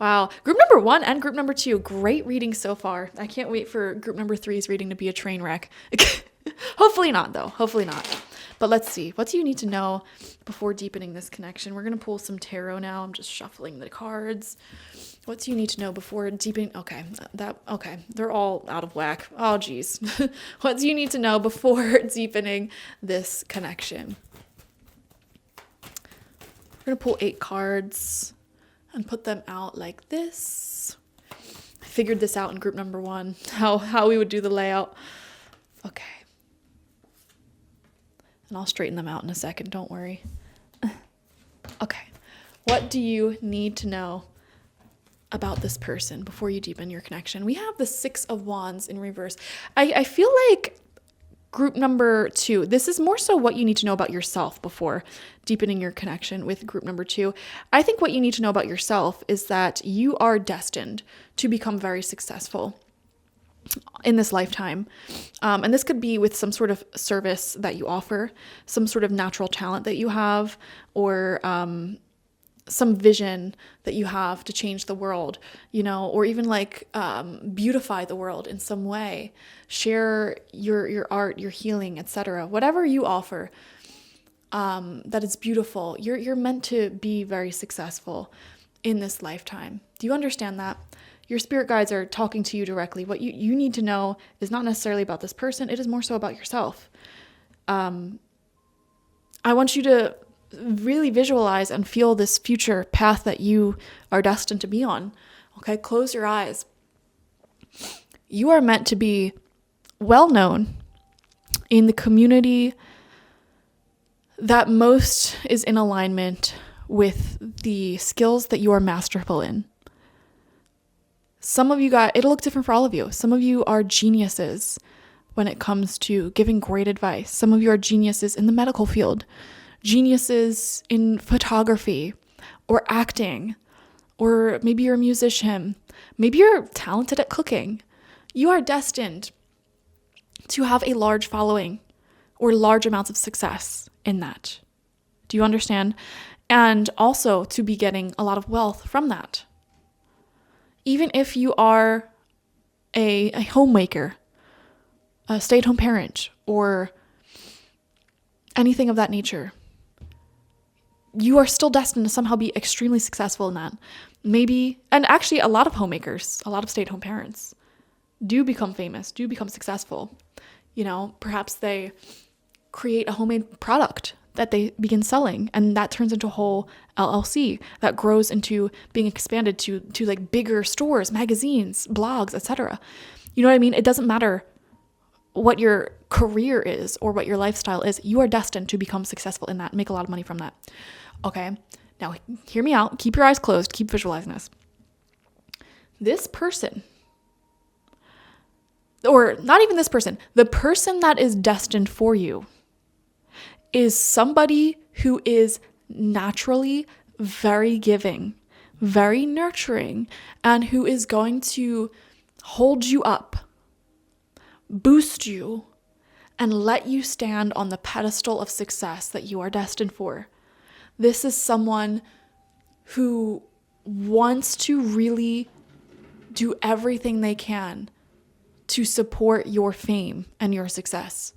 Wow. Group number 1 and group number 2. Great reading so far. I can't wait for group number 3's reading to be a train wreck. Hopefully not, though. Hopefully not. But let's see. What do you need to know before deepening this connection? We're going to pull some tarot now. I'm just shuffling the cards. What do you need to know before deepening? Okay. They're all out of whack. Oh, geez. What do you need to know before deepening this connection? We're going to pull 8 cards and put them out like this. I figured this out in group number 1, how we would do the layout. Okay. And I'll straighten them out in a second, don't worry. Okay. What do you need to know about this person before you deepen your connection? We have the 6 of Wands in reverse. I feel like group number 2, this is more so what you need to know about yourself before deepening your connection with group number 2. I think what you need to know about yourself is that you are destined to become very successful in this lifetime. And this could be with some sort of service that you offer, some sort of natural talent that you have, or some vision that you have to change the world, you know, or even like beautify the world in some way, share your art, your healing, etc. Whatever you offer that is beautiful, you're meant to be very successful in this lifetime. Do you understand that? Your spirit guides are talking to you directly. What you need to know is not necessarily about this person. It is more so about yourself. I want you to really visualize and feel this future path that you are destined to be on. Okay, close your eyes. You are meant to be well known in the community that most is in alignment with the skills that you are masterful in. Some of you it'll look different for all of you. Some of you are geniuses when it comes to giving great advice. Some of you are geniuses in the medical field, geniuses in photography or acting, or maybe you're a musician. Maybe you're talented at cooking. You are destined to have a large following or large amounts of success in that. Do you understand? and also to be getting a lot of wealth from that. Even if you are a homemaker, a stay-at-home parent, or anything of that nature, you are still destined to somehow be extremely successful in that. Maybe, and actually a lot of homemakers, a lot of stay-at-home parents do become famous, do become successful. Perhaps they create a homemade product that they begin selling, and that turns into a whole LLC that grows into being expanded to like bigger stores, magazines, blogs, etc. You know what I mean? It doesn't matter what your career is or what your lifestyle is. You are destined to become successful in that, make a lot of money from that. Okay, now hear me out. Keep your eyes closed. Keep visualizing this. This person, or not even this person, the person that is destined for you is somebody who is naturally very giving, very nurturing, and who is going to hold you up, boost you, and let you stand on the pedestal of success that you are destined for. This is someone who wants to really do everything they can to support your fame and your success.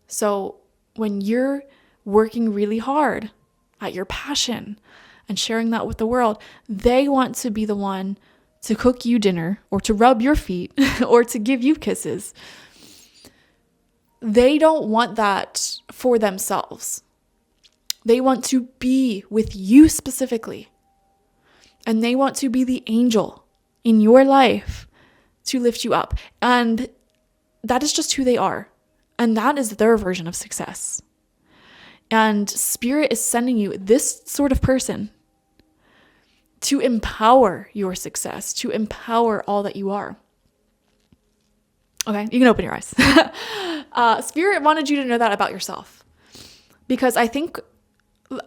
So when you're working really hard at your passion and sharing that with the world, they want to be the one to cook you dinner or to rub your feet or to give you kisses. They don't want that for themselves. They want to be with you specifically. And they want to be the angel in your life to lift you up. And that is just who they are. And that is their version of success. And Spirit is sending you this sort of person to empower your success, to empower all that you are. Okay, you can open your eyes. Spirit wanted you to know that about yourself. Because I think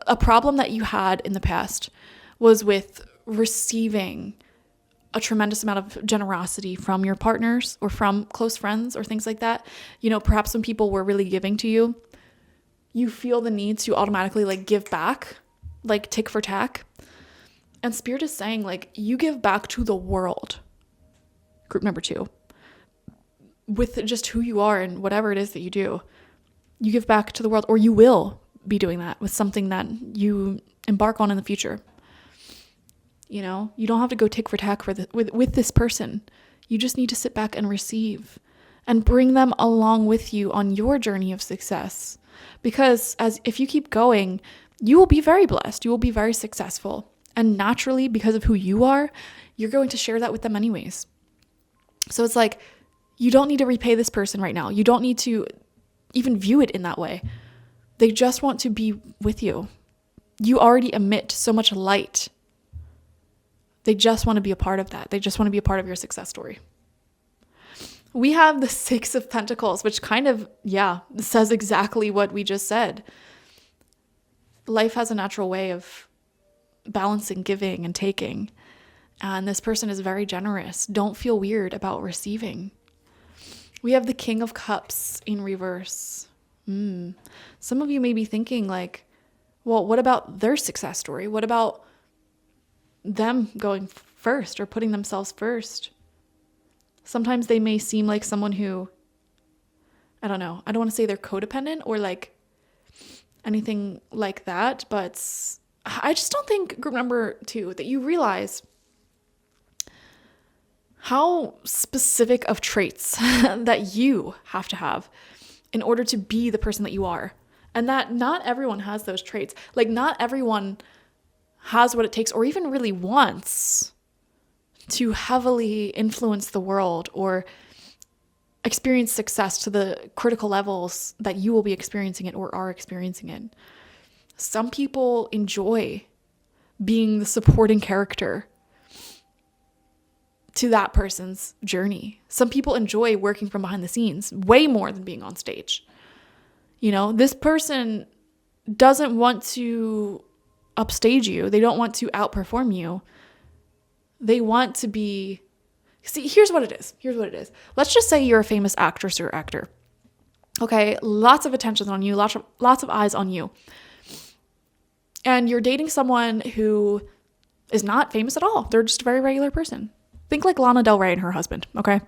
a problem that you had in the past was with receiving a tremendous amount of generosity from your partners or from close friends or things like that. Perhaps when people were really giving to you, you feel the need to automatically like give back, like tick for tack. And Spirit is saying like you give back to the world. Group number 2. With just who you are and whatever it is that you do, you give back to the world, or you will be doing that with something that you embark on in the future. You don't have to go tick for tack with this person. You just need to sit back and receive and bring them along with you on your journey of success. Because if you keep going, you will be very blessed. You will be very successful. And naturally, because of who you are, you're going to share that with them anyways. So it's like, you don't need to repay this person right now. You don't need to even view it in that way. They just want to be with you. You already emit so much light. They just want to be a part of that. They just want to be a part of your success story. We have the 6 of Pentacles, which kind of, says exactly what we just said. Life has a natural way of balancing giving and taking. And this person is very generous. Don't feel weird about receiving. We have the King of Cups in reverse. Some of you may be thinking like, well, what about their success story? What about them going first or putting themselves first? Sometimes they may seem like someone who, I don't know, I don't want to say they're codependent or like anything like that, but I just don't think, group number 2, that you realize how specific of traits that you have to have in order to be the person that you are. And that not everyone has those traits. Like not everyone has what it takes or even really wants to heavily influence the world or experience success to the critical levels that you will be experiencing it or are experiencing it. Some people enjoy being the supporting character to that person's journey. Some people enjoy working from behind the scenes way more than being on stage. This person doesn't want to upstage you. They don't want to outperform you. They want to be... See, here's what it is. Let's just say you're a famous actress or actor. Okay, lots of attention on you, lots of eyes on you. And you're dating someone who is not famous at all. They're just a very regular person. Think like Lana Del Rey and her husband, okay?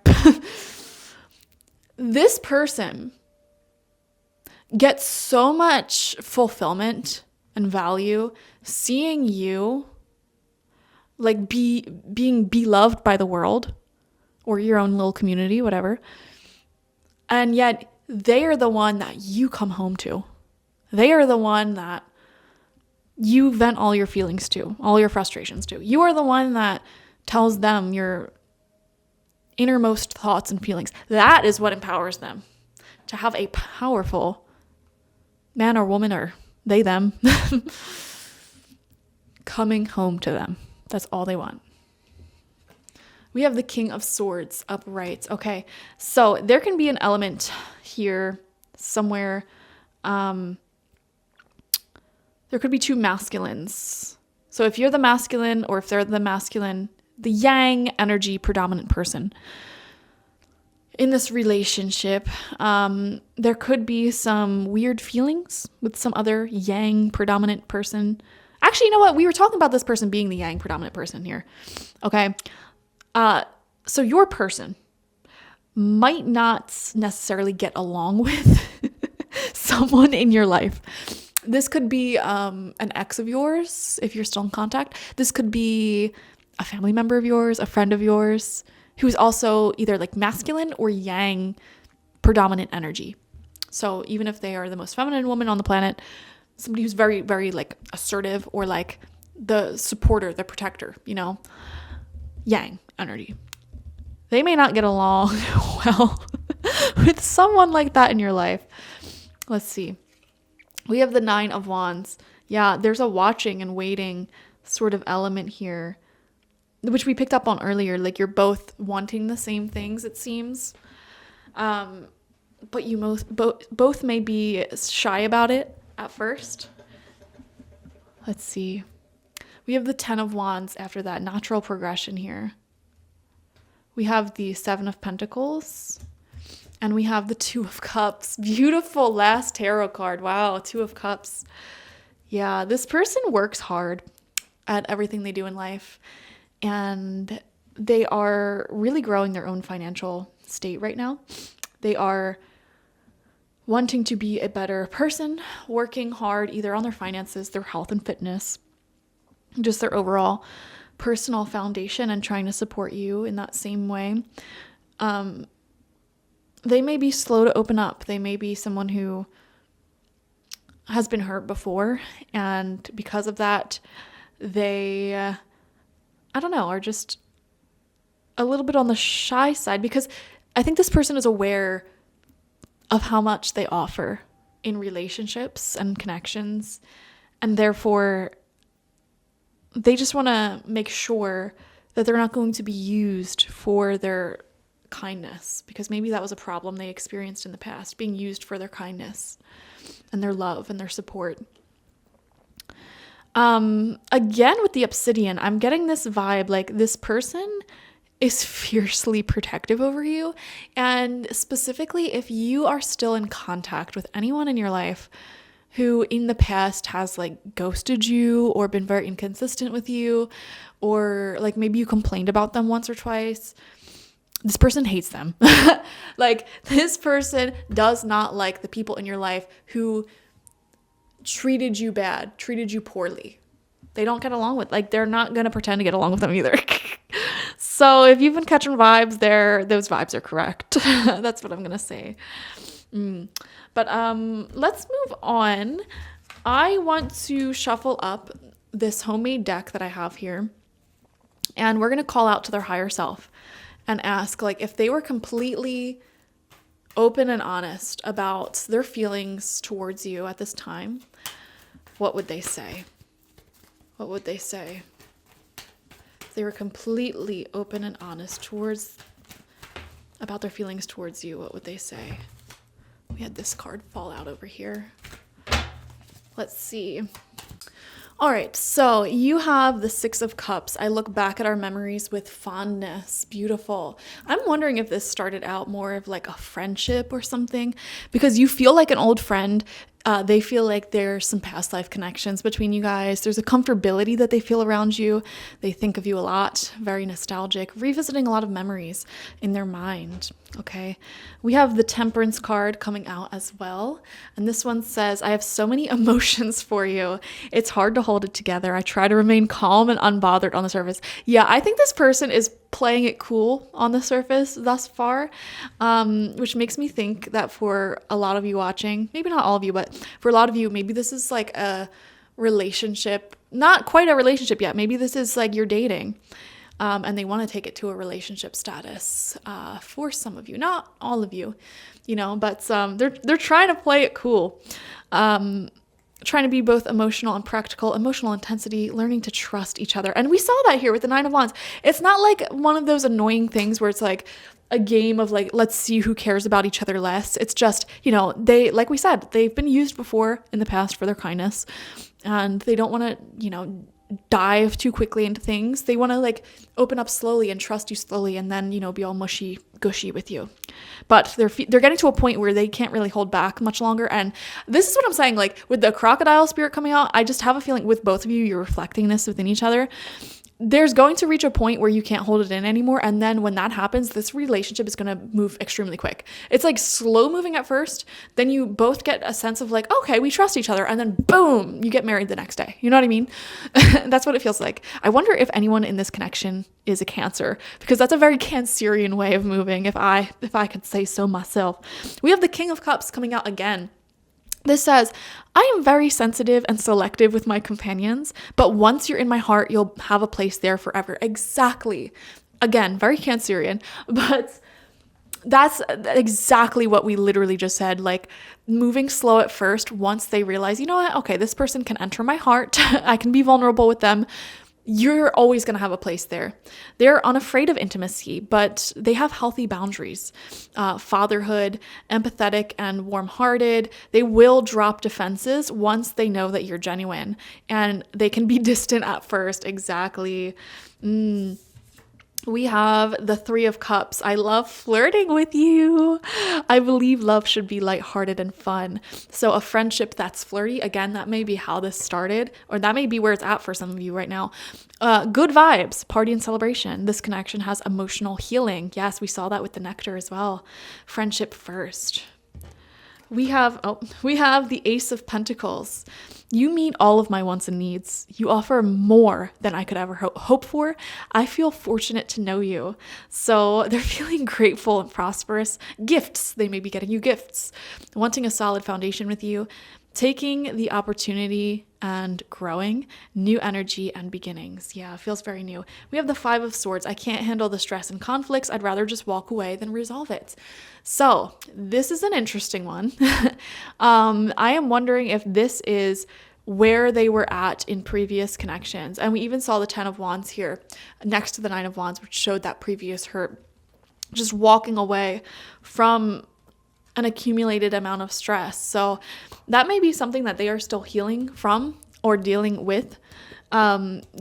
This person gets so much fulfillment and value seeing you like being beloved by the world or your own little community, whatever. And yet they are the one that you come home to. They are the one that you vent all your feelings to, all your frustrations to. You are the one that tells them your innermost thoughts and feelings. That is what empowers them to have a powerful man or woman or they, them coming home to them. That's all they want. We have the King of Swords upright. Okay, so there can be an element here somewhere. There could be two masculines. So if you're the masculine or if they're the masculine, the yang energy predominant person in this relationship, there could be some weird feelings with some other yang predominant person. Actually, you know what? We were talking about this person being the yang predominant person here. Okay. So your person might not necessarily get along with someone in your life. This could be an ex of yours if you're still in contact. This could be a family member of yours, a friend of yours, who's also either like masculine or yang predominant energy. So even if they are the most feminine woman on the planet, somebody who's very, very like assertive or like the supporter, the protector, you know, yang energy. They may not get along well with someone like that in your life. Let's see. We have the 9 of Wands. Yeah, there's a watching and waiting sort of element here, which we picked up on earlier. Like you're both wanting the same things, it seems. But you both may be shy about it at first. Let's see. We have the 10 of Wands after that natural progression here. We have the 7 of Pentacles. And we have the 2 of Cups. Beautiful last tarot card. Wow, 2 of Cups. Yeah, this person works hard at everything they do in life. And they are really growing their own financial state right now. They are wanting to be a better person, working hard either on their finances, their health and fitness, just their overall personal foundation and trying to support you in that same way. They may be slow to open up. They may be someone who has been hurt before. And because of that, they, I don't know, are just a little bit on the shy side because I think this person is aware of how much they offer in relationships and connections. And therefore, they just want to make sure that they're not going to be used for their kindness, because maybe that was a problem they experienced in the past, being used for their kindness and their love and their support. Again, with the Obsidian, I'm getting this vibe like this person is fiercely protective over you. And specifically, if you are still in contact with anyone in your life who in the past has like ghosted you or been very inconsistent with you, or like maybe you complained about them once or twice, this person hates them. Like this person does not like the people in your life who treated you bad, treated you poorly. They don't get along with, like, they're not going to pretend to get along with them either. So if you've been catching vibes there, those vibes are correct. That's what I'm going to say. But let's move on. I want to shuffle up this homemade deck that I have here. And we're going to call out to their higher self and ask, like, if they were completely open and honest about their feelings towards you at this time, what would they say? What would they say? If they were completely open and honest about their feelings towards you, what would they say? We had this card fall out over here. Let's see. All right, so you have the 6 of Cups. I look back at our memories with fondness. Beautiful. I'm wondering if this started out more of like a friendship or something, because you feel like an old friend They feel like there's some past life connections between you guys. There's a comfortability that they feel around you. They think of you a lot, very nostalgic, revisiting a lot of memories in their mind. Okay. We have the Temperance card coming out as well. And this one says, I have so many emotions for you. It's hard to hold it together. I try to remain calm and unbothered on the surface. Yeah, I think this person is playing it cool on the surface thus far, which makes me think that for a lot of you watching, maybe not all of you, but for a lot of you, maybe this is like a relationship, not quite a relationship yet. Maybe this is like you're dating, and they want to take it to a relationship status, for some of you, not all of you, but they're trying to play it cool. Trying to be both emotional and practical, emotional intensity, learning to trust each other. And we saw that here with the Nine of Wands. It's not like one of those annoying things where it's like a game of like, let's see who cares about each other less. It's just, they, like we said, they've been used before in the past for their kindness, and they don't want to, dive too quickly into things. They want to like open up slowly and trust you slowly, and then, be all mushy gushy with you. But they're getting to a point where they can't really hold back much longer. And this is what I'm saying, like with the crocodile spirit coming out, I just have a feeling with both of you, you're reflecting this within each other. There's going to reach a point where you can't hold it in anymore. And then when that happens, this relationship is going to move extremely quick. It's like slow moving at first. Then you both get a sense of like, okay, we trust each other. And then boom, you get married the next day. You know what I mean? That's what it feels like. I wonder if anyone in this connection is a Cancer, because that's a very Cancerian way of moving, if I could say so myself. We have the King of Cups coming out again. This says, I am very sensitive and selective with my companions, but once you're in my heart, you'll have a place there forever. Exactly. Again, very Cancerian, but that's exactly what we literally just said. Like moving slow at first, once they realize, you know what? Okay, this person can enter my heart. I can be vulnerable with them. You're always going to have a place there. They're unafraid of intimacy, but they have healthy boundaries. Fatherhood, empathetic and warm-hearted. They will drop defenses once they know that you're genuine, and they can be distant at first. Exactly. We have the Three of Cups. I love flirting with you. I believe love should be lighthearted and fun. So a friendship that's flirty, again, that may be how this started, or that may be where it's at for some of you right now. Good vibes, party and celebration. This connection has emotional healing. Yes, we saw that with the nectar as well. Friendship first. We have the Ace of Pentacles. You meet all of my wants and needs. You offer more than I could ever hope for. I feel fortunate to know you. So they're feeling grateful and prosperous. Gifts. They may be getting you gifts. Wanting a solid foundation with you. Taking the opportunity and growing. New energy and beginnings. Yeah, it feels very new. We have the Five of Swords. I can't handle the stress and conflicts. I'd rather just walk away than resolve it. So this is an interesting one. I am wondering if this is where they were at in previous connections. And we even saw the Ten of Wands here next to the Nine of Wands, which showed that previous hurt. Just walking away from an accumulated amount of stress. So that may be something that they are still healing from or dealing with.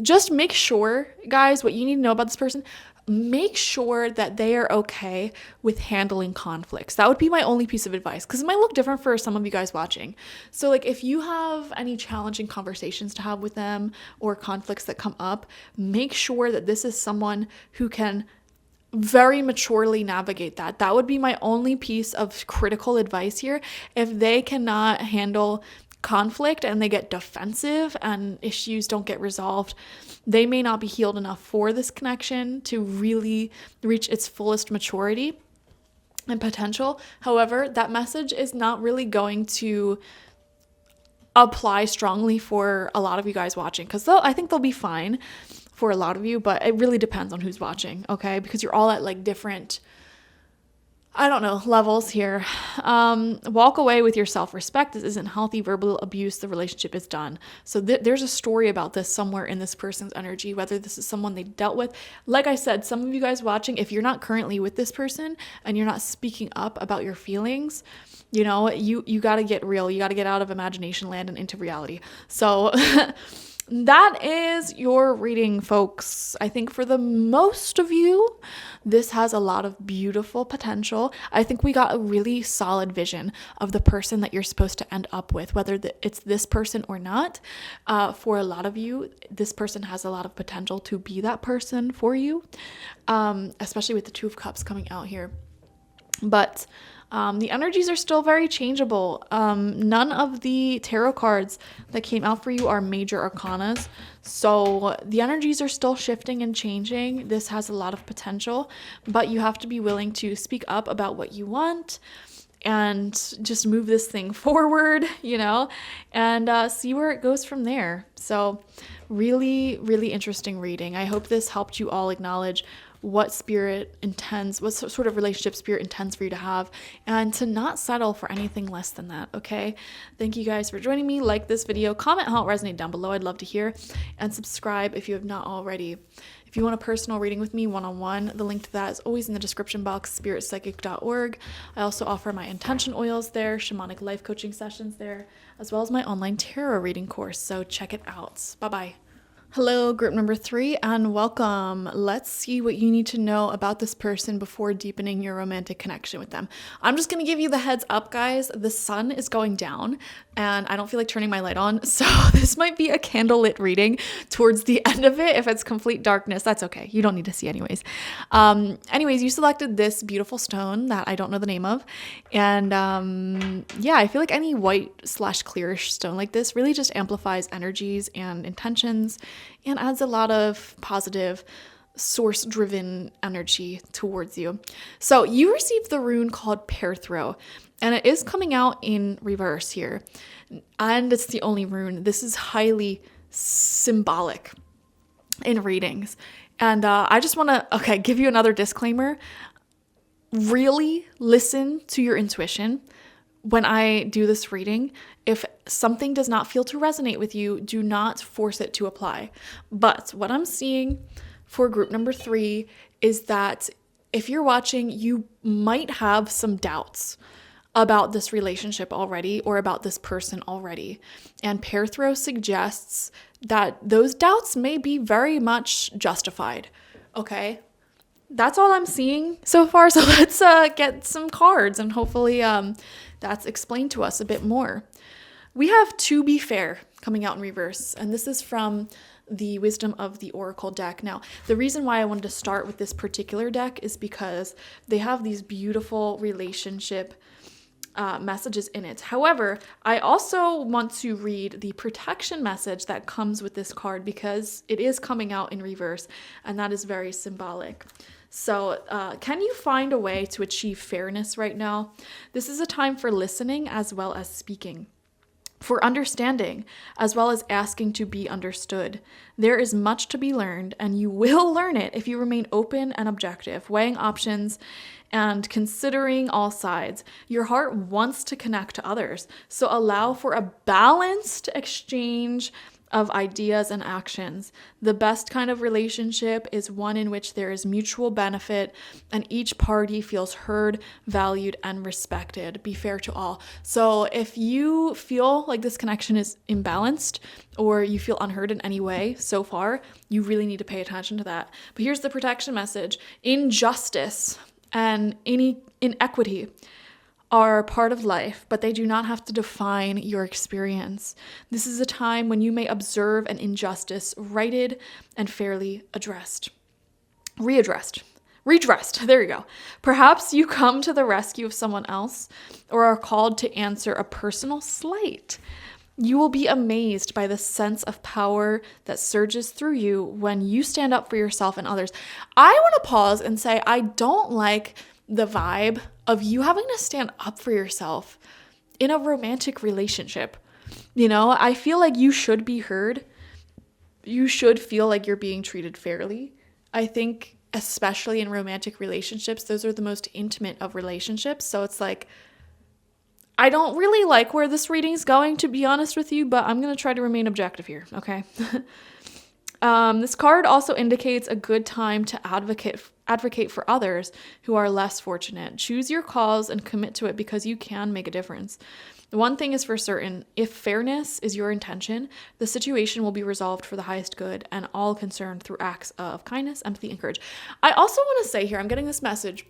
Just make sure, guys, what you need to know about this person, make sure that they are okay with handling conflicts. That would be my only piece of advice, because it might look different for some of you guys watching. So like if you have any challenging conversations to have with them or conflicts that come up, make sure that this is someone who can very maturely navigate that. That would be my only piece of critical advice here. If they cannot handle conflict and they get defensive and issues don't get resolved, they may not be healed enough for this connection to really reach its fullest maturity and potential. However, that message is not really going to apply strongly for a lot of you guys watching, because I think they'll be fine for a lot of you, but it really depends on who's watching, okay? Because you're all at like different, levels here. Walk away with your self-respect. This isn't healthy. Verbal abuse, the relationship is done. So there's a story about this somewhere in this person's energy, whether this is someone they dealt with. Like I said, some of you guys watching, if you're not currently with this person and you're not speaking up about your feelings, you got to get real. You got to get out of imagination land and into reality. So that is your reading, folks. I think for the most of you, this has a lot of beautiful potential. I think we got a really solid vision of the person that you're supposed to end up with, whether it's this person or not. For a lot of you, this person has a lot of potential to be that person for you, especially with the Two of Cups coming out here. But the energies are still very changeable. None of the tarot cards that came out for you are major arcanas. So the energies are still shifting and changing. This has a lot of potential, but you have to be willing to speak up about what you want and just move this thing forward, and see where it goes from there. So really, really interesting reading. I hope this helped you all acknowledge what spirit intends, what sort of relationship spirit intends for you to have, and to not settle for anything less than that, okay? Thank you guys for joining me. Like this video, comment how it resonated down below. I'd love to hear, and subscribe if you have not already. If you want a personal reading with me one-on-one, the link to that is always in the description box, spiritpsychic.org. I also offer my intention oils there, shamanic life coaching sessions there, as well as my online tarot reading course, so check it out. Bye-bye. Hello, group number 3, and welcome. Let's see what you need to know about this person before deepening your romantic connection with them. I'm just going to give you the heads up, guys. The sun is going down, and I don't feel like turning my light on, so this might be a candlelit reading towards the end of it. If it's complete darkness, that's okay. You don't need to see anyways. Anyways, you selected this beautiful stone that I don't know the name of, and yeah, I feel like any white/clearish stone like this really just amplifies energies and intentions, and adds a lot of positive source-driven energy towards you. So you received the rune called Pear Throw, and it is coming out in reverse here. And it's the only rune. This is highly symbolic in readings. And I just want to, give you another disclaimer. Really listen to your intuition. When I do this reading, if something does not feel to resonate with you, do not force it to apply. But what I'm seeing for group number 3 is that if you're watching, you might have some doubts about this relationship already or about this person already. And Pear Throw suggests that those doubts may be very much justified. Okay? That's all I'm seeing so far. So let's get some cards, and hopefully that's explained to us a bit more. We have To Be Fair coming out in reverse, and this is from the Wisdom of the Oracle deck. Now, the reason why I wanted to start with this particular deck is because they have these beautiful relationship messages in it. However, I also want to read the protection message that comes with this card because it is coming out in reverse, and that is very symbolic. So can you find a way to achieve fairness right now? This is a time for listening as well as speaking, for understanding as well as asking to be understood. There is much to be learned, and you will learn it if you remain open and objective, weighing options and considering all sides. Your heart wants to connect to others, so allow for a balanced exchange of ideas and actions. The best kind of relationship is one in which there is mutual benefit and each party feels heard, valued, and respected. Be fair to all. So if you feel like this connection is imbalanced or you feel unheard in any way so far, you really need to pay attention to that. But here's the protection message. Injustice and inequity are part of life, but they do not have to define your experience. This is a time when you may observe an injustice righted and fairly redressed. There you go. Perhaps you come to the rescue of someone else or are called to answer a personal slight. You will be amazed by the sense of power that surges through you when you stand up for yourself and others. I want to pause and say I don't like the vibe of you having to stand up for yourself in a romantic relationship. I feel like you should be heard. You should feel like you're being treated fairly. I think especially in romantic relationships, those are the most intimate of relationships. So it's like, I don't really like where this reading's going, to be honest with you, but I'm going to try to remain objective here, okay? This card also indicates a good time to advocate for others who are less fortunate. Choose your cause and commit to it because you can make a difference. One thing is for certain, if fairness is your intention, the situation will be resolved for the highest good and all concerned through acts of kindness, empathy, and courage. I also want to say here, I'm getting this message.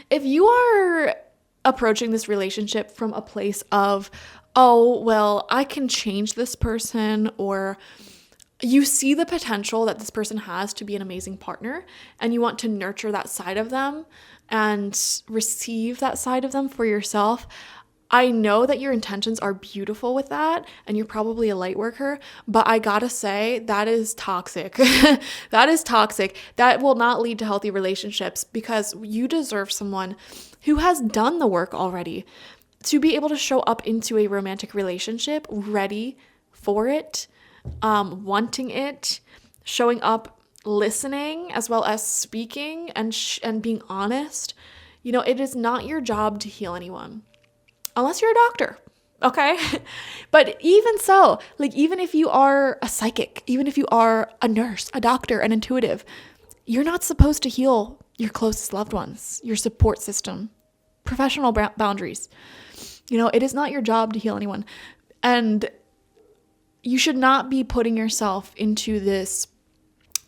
If you are approaching this relationship from a place of, oh, well, I can change this person, or you see the potential that this person has to be an amazing partner and you want to nurture that side of them and receive that side of them for yourself, I know that your intentions are beautiful with that and you're probably a light worker, but I gotta say, that is toxic. That is toxic. That will not lead to healthy relationships, because you deserve someone who has done the work already to be able to show up into a romantic relationship ready for it, wanting it, showing up, listening, as well as speaking and being honest. You know, it is not your job to heal anyone. Unless you're a doctor, okay? But even so, like, even if you are a psychic, even if you are a nurse, a doctor, an intuitive, you're not supposed to heal your closest loved ones, your support system, professional boundaries. You know, it is not your job to heal anyone. And you should not be putting yourself into this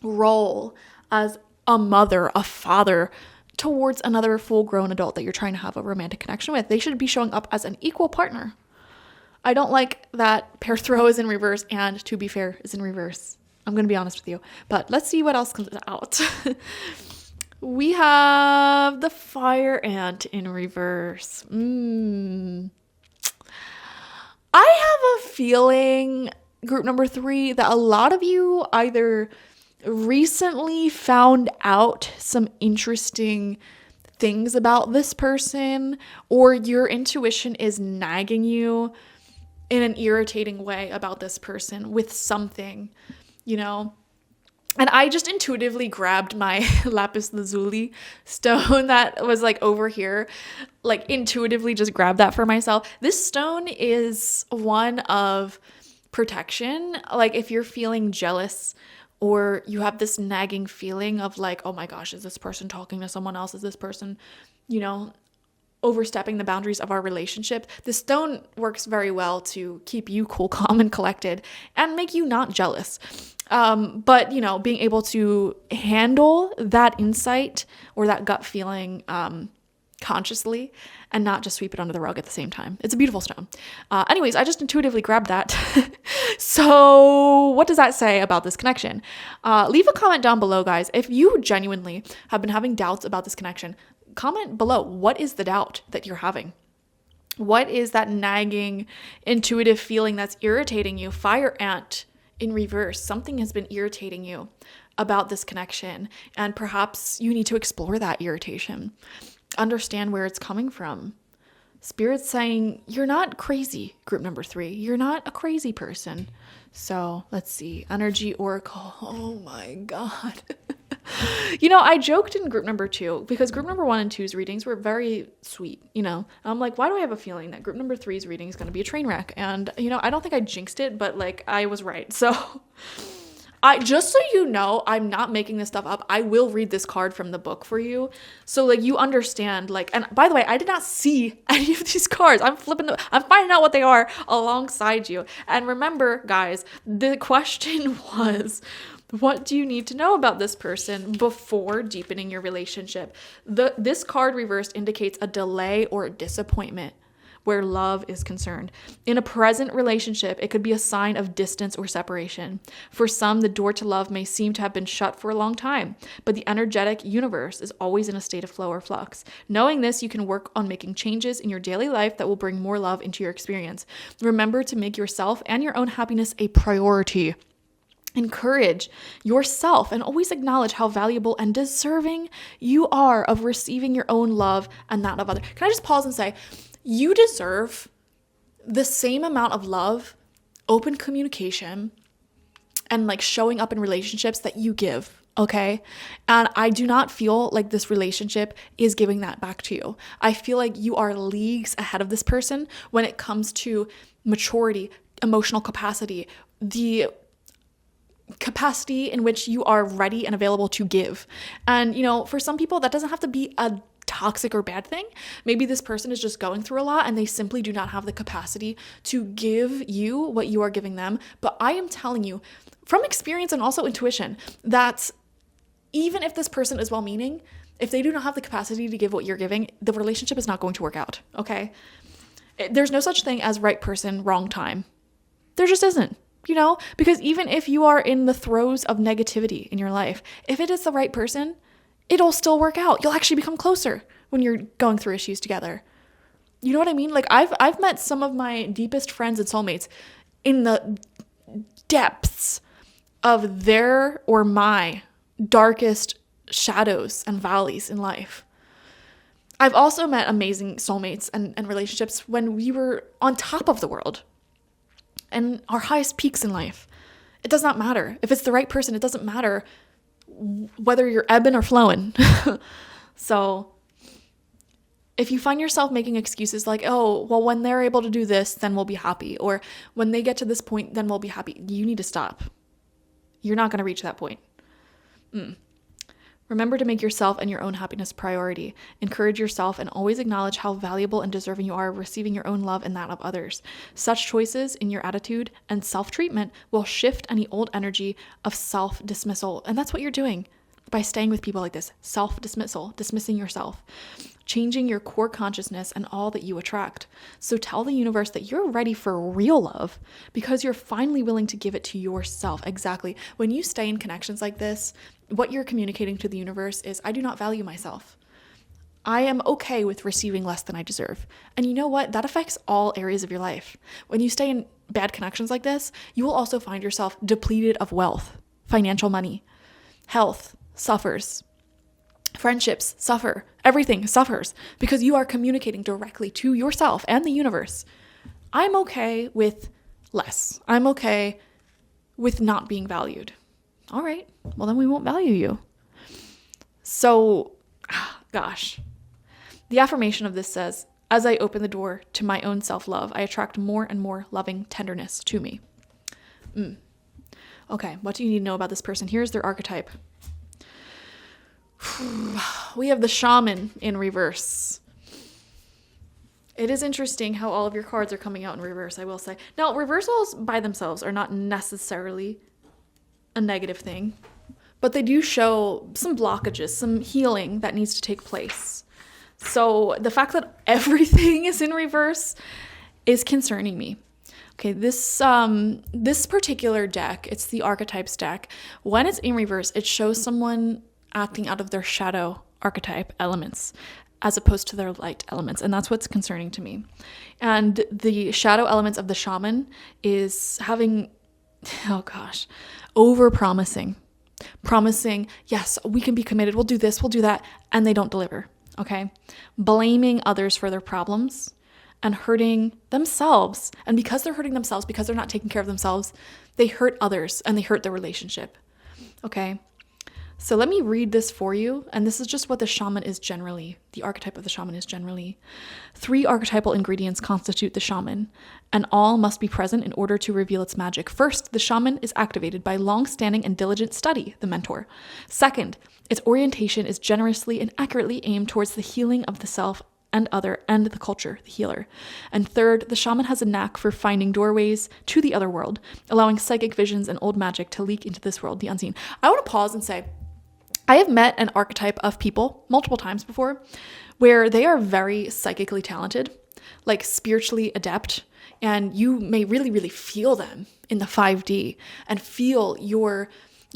role as a mother, a father, towards another full-grown adult that you're trying to have a romantic connection with. They should be showing up as an equal partner. I don't like that pair throw is in reverse and to be fair is in reverse. I'm going to be honest with you. But let's see what else comes out. We have the fire ant in reverse. I have a feeling, group number 3, that a lot of you either recently found out some interesting things about this person, or your intuition is nagging you in an irritating way about this person with something, you know. And I just intuitively grabbed my lapis lazuli stone that was like over here, like intuitively just grabbed that for myself. This stone is one of protection. Like, if you're feeling jealous, or you have this nagging feeling of like, oh my gosh, is this person talking to someone else? Is this person, you know, overstepping the boundaries of our relationship? This stone works very well to keep you cool, calm, and collected and make you not jealous. But, you know, being able to handle that insight or that gut feeling consciously and not just sweep it under the rug at the same time. It's a beautiful stone. Anyways, I just intuitively grabbed that. So what does that say about this connection? Leave a comment down below, guys. If you genuinely have been having doubts about this connection, comment below. What is the doubt that you're having? What is that nagging, intuitive feeling that's irritating you? Fire ant in reverse. Something has been irritating you about this connection, and perhaps you need to explore that irritation. Understand where it's coming from. Spirit's saying, you're not crazy, group number 3. You're not a crazy person. So let's see. Energy Oracle. Oh my God. You know, I joked in group number 2 because group number 1 and 2's readings were very sweet, you know. I'm like, why do I have a feeling that group number 3's reading is going to be a train wreck? And, you know, I don't think I jinxed it, but like, I was right. So just so you know, I'm not making this stuff up. I will read this card from the book for you. So like, you understand, like, and by the way, I did not see any of these cards. I'm finding out what they are alongside you. And remember, guys, the question was, what do you need to know about this person before deepening your relationship? This card reversed indicates a delay or a disappointment where love is concerned. In a present relationship, it could be a sign of distance or separation. For some, the door to love may seem to have been shut for a long time, but the energetic universe is always in a state of flow or flux. Knowing this, you can work on making changes in your daily life that will bring more love into your experience. Remember to make yourself and your own happiness a priority. Encourage yourself and always acknowledge how valuable and deserving you are of receiving your own love and that of others. Can I just pause and say, you deserve the same amount of love, open communication, and like showing up in relationships that you give, okay? And I do not feel like this relationship is giving that back to you. I feel like you are leagues ahead of this person when it comes to maturity, emotional capacity, the capacity in which you are ready and available to give. And, you know, for some people, that doesn't have to be a toxic or bad thing. Maybe this person is just going through a lot and they simply do not have the capacity to give you what you are giving them. But I am telling you from experience and also intuition that even if this person is well-meaning, if they do not have the capacity to give what you're giving, the relationship is not going to work out, okay? There's no such thing as right person, wrong time. There just isn't, because even if you are in the throes of negativity in your life, if it is the right person, it'll still work out. You'll actually become closer when you're going through issues together. You know what I mean? Like I've met some of my deepest friends and soulmates in the depths of their or my darkest shadows and valleys in life. I've also met amazing soulmates and relationships when we were on top of the world and our highest peaks in life. It does not matter. If it's the right person, it doesn't matter whether you're ebbing or flowing. So if you find yourself making excuses like, oh, well, when they're able to do this, then we'll be happy. Or when they get to this point, then we'll be happy. You need to stop. You're not going to reach that point. Remember to make yourself and your own happiness priority. Encourage yourself and always acknowledge how valuable and deserving you are of receiving your own love and that of others. Such choices in your attitude and self-treatment will shift any old energy of self-dismissal. And that's what you're doing by staying with people like this. Self-dismissal, dismissing yourself, changing your core consciousness and all that you attract. So tell the universe that you're ready for real love because you're finally willing to give it to yourself. Exactly. When you stay in connections like this, what you're communicating to the universe is, I do not value myself. I am okay with receiving less than I deserve. And you know what? That affects all areas of your life. When you stay in bad connections like this, you will also find yourself depleted of wealth, financial money, health suffers, friendships suffer, everything suffers because you are communicating directly to yourself and the universe. I'm okay with less. I'm okay with not being valued. All right, well then we won't value you. So, gosh, the affirmation of this says, as I open the door to my own self-love, I attract more and more loving tenderness to me. Okay, what do you need to know about this person? Here's their archetype. We have the shaman in reverse. It is interesting how all of your cards are coming out in reverse, I will say. Now, reversals by themselves are not necessarily a negative thing, but they do show some blockages, some healing that needs to take place. So the fact that everything is in reverse is concerning me. Okay, this particular deck, it's the archetypes deck. When it's in reverse, it shows someone acting out of their shadow archetype elements as opposed to their light elements. And that's what's concerning to me. And the shadow elements of the shaman is having, over-promising. Promising, yes, we can be committed, we'll do this, we'll do that, and they don't deliver, okay? Blaming others for their problems and hurting themselves. And because they're hurting themselves, because they're not taking care of themselves, they hurt others and they hurt their relationship, okay? So let me read this for you. And this is just what the shaman is generally. The archetype of the shaman is generally. 3 archetypal ingredients constitute the shaman, and all must be present in order to reveal its magic. First, the shaman is activated by long-standing and diligent study, the mentor. Second, its orientation is generously and accurately aimed towards the healing of the self and other and the culture, the healer. And third, the shaman has a knack for finding doorways to the other world, allowing psychic visions and old magic to leak into this world, the unseen. I want to pause and say, I have met an archetype of people multiple times before where they are very psychically talented, like spiritually adept, and you may really, really feel them in the 5D and feel your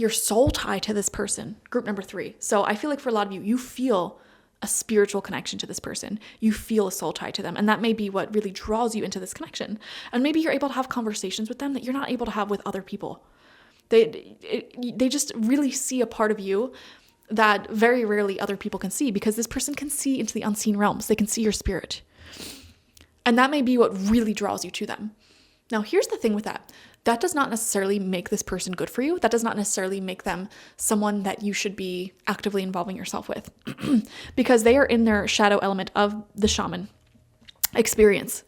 soul tie to this person, group number 3. So I feel like for a lot of you, you feel a spiritual connection to this person. You feel a soul tie to them, and that may be what really draws you into this connection. And maybe you're able to have conversations with them that you're not able to have with other people. They just really see a part of you that very rarely other people can see, because this person can see into the unseen realms. They can see your spirit. And that may be what really draws you to them. Now, here's the thing with that. That does not necessarily make this person good for you. That does not necessarily make them someone that you should be actively involving yourself with because they are in their shadow element of the shaman experience.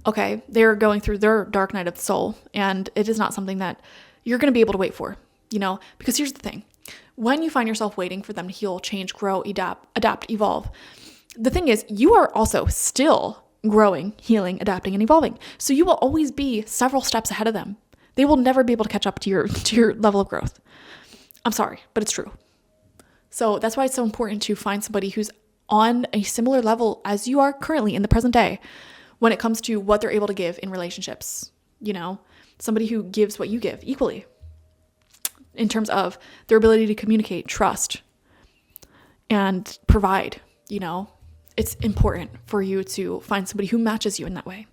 Okay, they're going through their dark night of the soul, and it is not something that you're going to be able to wait for, because here's the thing. When you find yourself waiting for them to heal, change, grow, adapt, evolve, the thing is, you are also still growing, healing, adapting, and evolving. So you will always be several steps ahead of them. They will never be able to catch up to your level of growth. I'm sorry, but it's true. So that's why it's so important to find somebody who's on a similar level as you are currently in the present day when it comes to what they're able to give in relationships. You know, somebody who gives what you give equally in terms of their ability to communicate, trust, and provide. You know, it's important for you to find somebody who matches you in that way.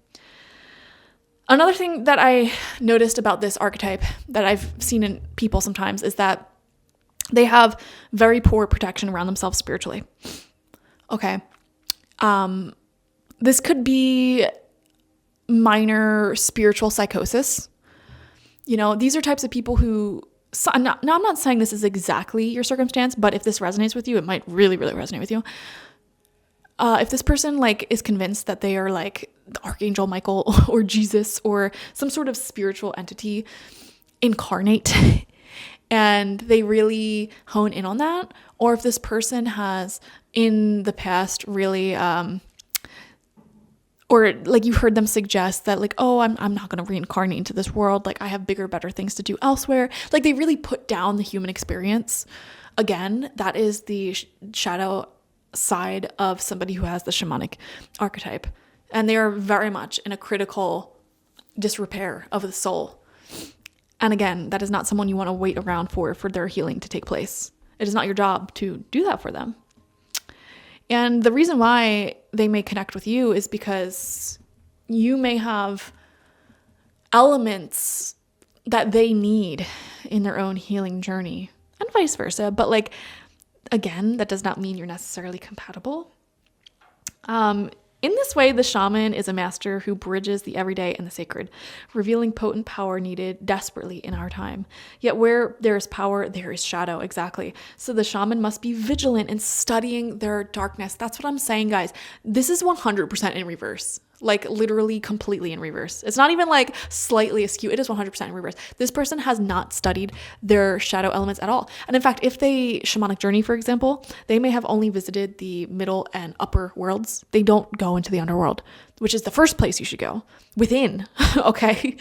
Another thing that I noticed about this archetype that I've seen in people sometimes is that they have very poor protection around themselves spiritually. Okay. This could be minor spiritual psychosis. You know, these are types of people who, I'm not saying this is exactly your circumstance, but if this resonates with you, it might really, really resonate with you. If this person like is convinced that they are like the Archangel Michael or Jesus or some sort of spiritual entity incarnate and they really hone in on that, or if this person has in the past really or like you heard them suggest that like, oh, I'm not going to reincarnate into this world, like I have bigger, better things to do elsewhere. Like they really put down the human experience. Again, that is the shadow side of somebody who has the shamanic archetype, and they are very much in a critical disrepair of the soul. And again, that is not someone you want to wait around for their healing to take place. It is not your job to do that for them. And the reason why they may connect with you is because you may have elements that they need in their own healing journey, and vice versa. But like, again, that does not mean you're necessarily compatible. In this way, the shaman is a master who bridges the everyday and the sacred, revealing potent power needed desperately in our time. Yet where there is power, there is shadow, exactly. So the shaman must be vigilant in studying their darkness. That's what I'm saying, guys. This is 100% in reverse. Like literally completely in reverse. It's not even like slightly askew. It is 100% in reverse. This person has not studied their shadow elements at all. And in fact, if they shamanic journey, for example, they may have only visited the middle and upper worlds. They don't go into the underworld, which is the first place you should go, within. Okay.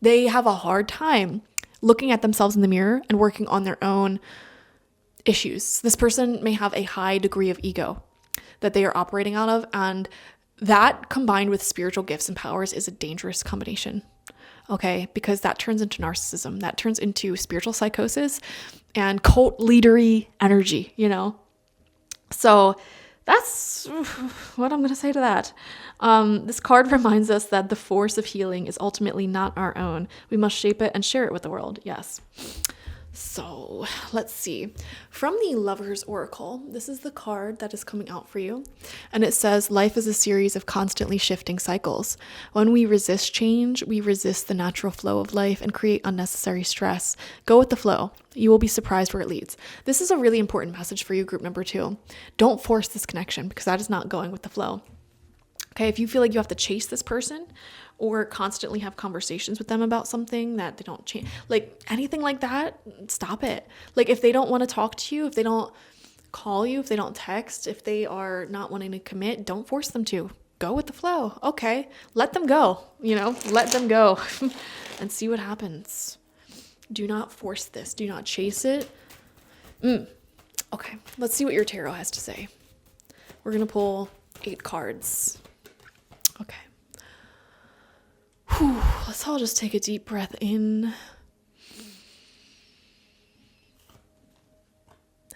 They have a hard time looking at themselves in the mirror and working on their own issues. This person may have a high degree of ego that they are operating out of, and that combined with spiritual gifts and powers is a dangerous combination, okay? Because that turns into narcissism. That turns into spiritual psychosis and cult leadery energy, you know? So that's what I'm going to say to that. This card reminds us that the force of healing is ultimately not our own. We must shape it and share it with the world. Yes. So let's see. From the Lover's Oracle, this is the card that is coming out for you. And it says, life is a series of constantly shifting cycles. When we resist change, we resist the natural flow of life and create unnecessary stress. Go with the flow. You will be surprised where it leads. This is a really important message for you, group number 2. Don't force this connection because that is not going with the flow. Okay, if you feel like you have to chase this person or constantly have conversations with them about something that they don't change, like anything like that, stop it. Like if they don't want to talk to you, if they don't call you, if they don't text, if they are not wanting to commit, don't force them to. Go with the flow. Okay, let them go, let them go and see what happens. Do not force this. Do not chase it. Okay, let's see what your tarot has to say. We're going to pull 8 cards. Okay. Whew, let's all just take a deep breath in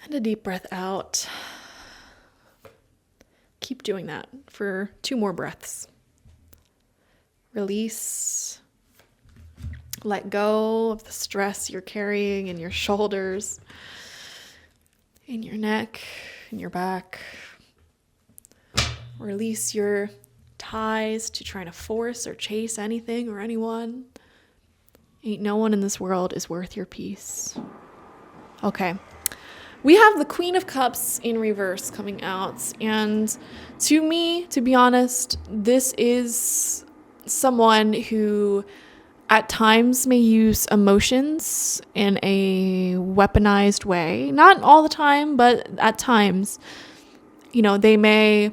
and a deep breath out. Keep doing that for 2 more breaths. Release. Let go of the stress you're carrying in your shoulders, in your neck, in your back. Release your ties to trying to force or chase anything or anyone. Ain't no one in this world is worth your peace. Okay. We have the Queen of Cups in reverse coming out. And to me, to be honest, this is someone who at times may use emotions in a weaponized way. Not all the time, but at times, they may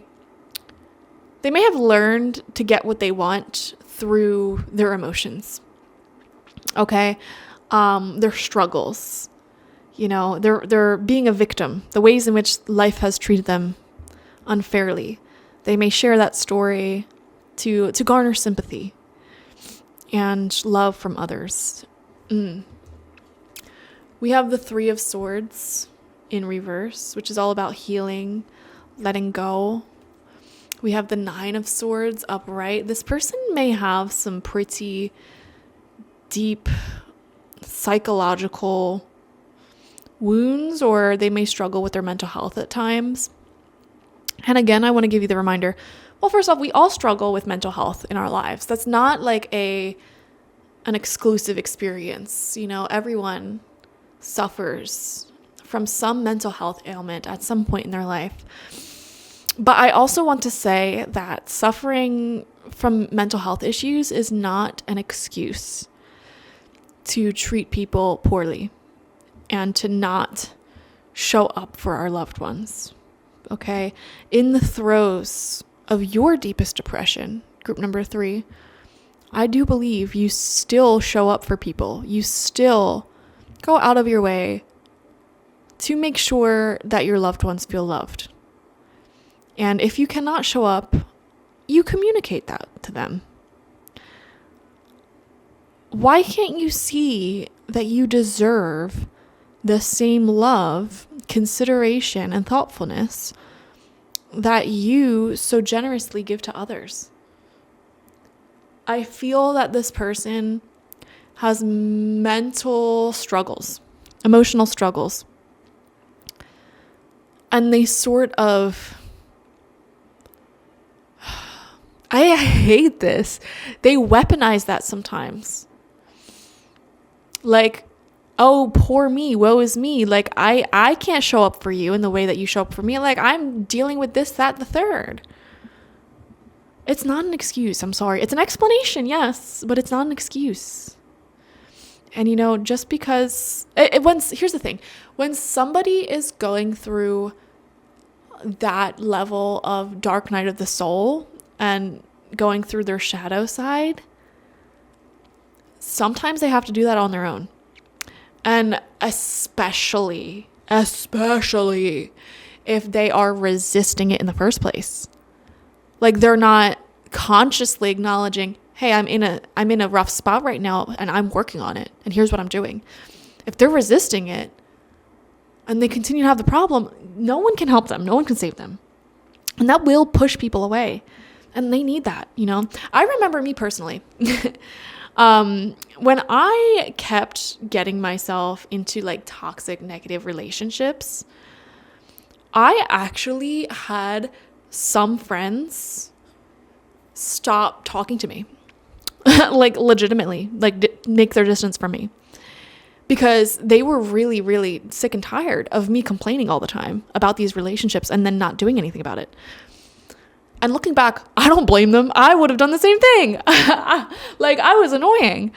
They may have learned to get what they want through their emotions. Okay? Their struggles. You know, they're being a victim. The ways in which life has treated them unfairly. They may share that story to garner sympathy and love from others. We have the Three of Swords in reverse, which is all about healing, letting go. We have the Nine of Swords upright. This person may have some pretty deep psychological wounds, or they may struggle with their mental health at times. And again, I want to give you the reminder. Well, first off, we all struggle with mental health in our lives. That's not like an exclusive experience. You know, everyone suffers from some mental health ailment at some point in their life. But I also want to say that suffering from mental health issues is not an excuse to treat people poorly and to not show up for our loved ones. Okay? In the throes of your deepest depression, group number 3, I do believe you still show up for people. You still go out of your way to make sure that your loved ones feel loved. And if you cannot show up, you communicate that to them. Why can't you see that you deserve the same love, consideration, and thoughtfulness that you so generously give to others? I feel that this person has mental struggles, emotional struggles, and they sort of, I hate this, they weaponize that sometimes. Like, oh, poor me, woe is me. Like, I can't show up for you in the way that you show up for me. Like, I'm dealing with this, that, the third. It's not an excuse. I'm sorry. It's an explanation, yes, but it's not an excuse. And, you know, just because here's the thing. When somebody is going through that level of dark night of the soul and going through their shadow side, sometimes they have to do that on their own. And especially if they are resisting it in the first place. Like, they're not consciously acknowledging, hey, I'm in a rough spot right now and I'm working on it. And here's what I'm doing. If they're resisting it and they continue to have the problem, no one can help them. No one can save them. And that will push people away. And they need that, you know. I remember me personally, when I kept getting myself into like toxic, negative relationships, I actually had some friends stop talking to me, like legitimately, like make their distance from me, because they were really, really sick and tired of me complaining all the time about these relationships and then not doing anything about it. And looking back, I don't blame them. I would have done the same thing. Like, I was annoying,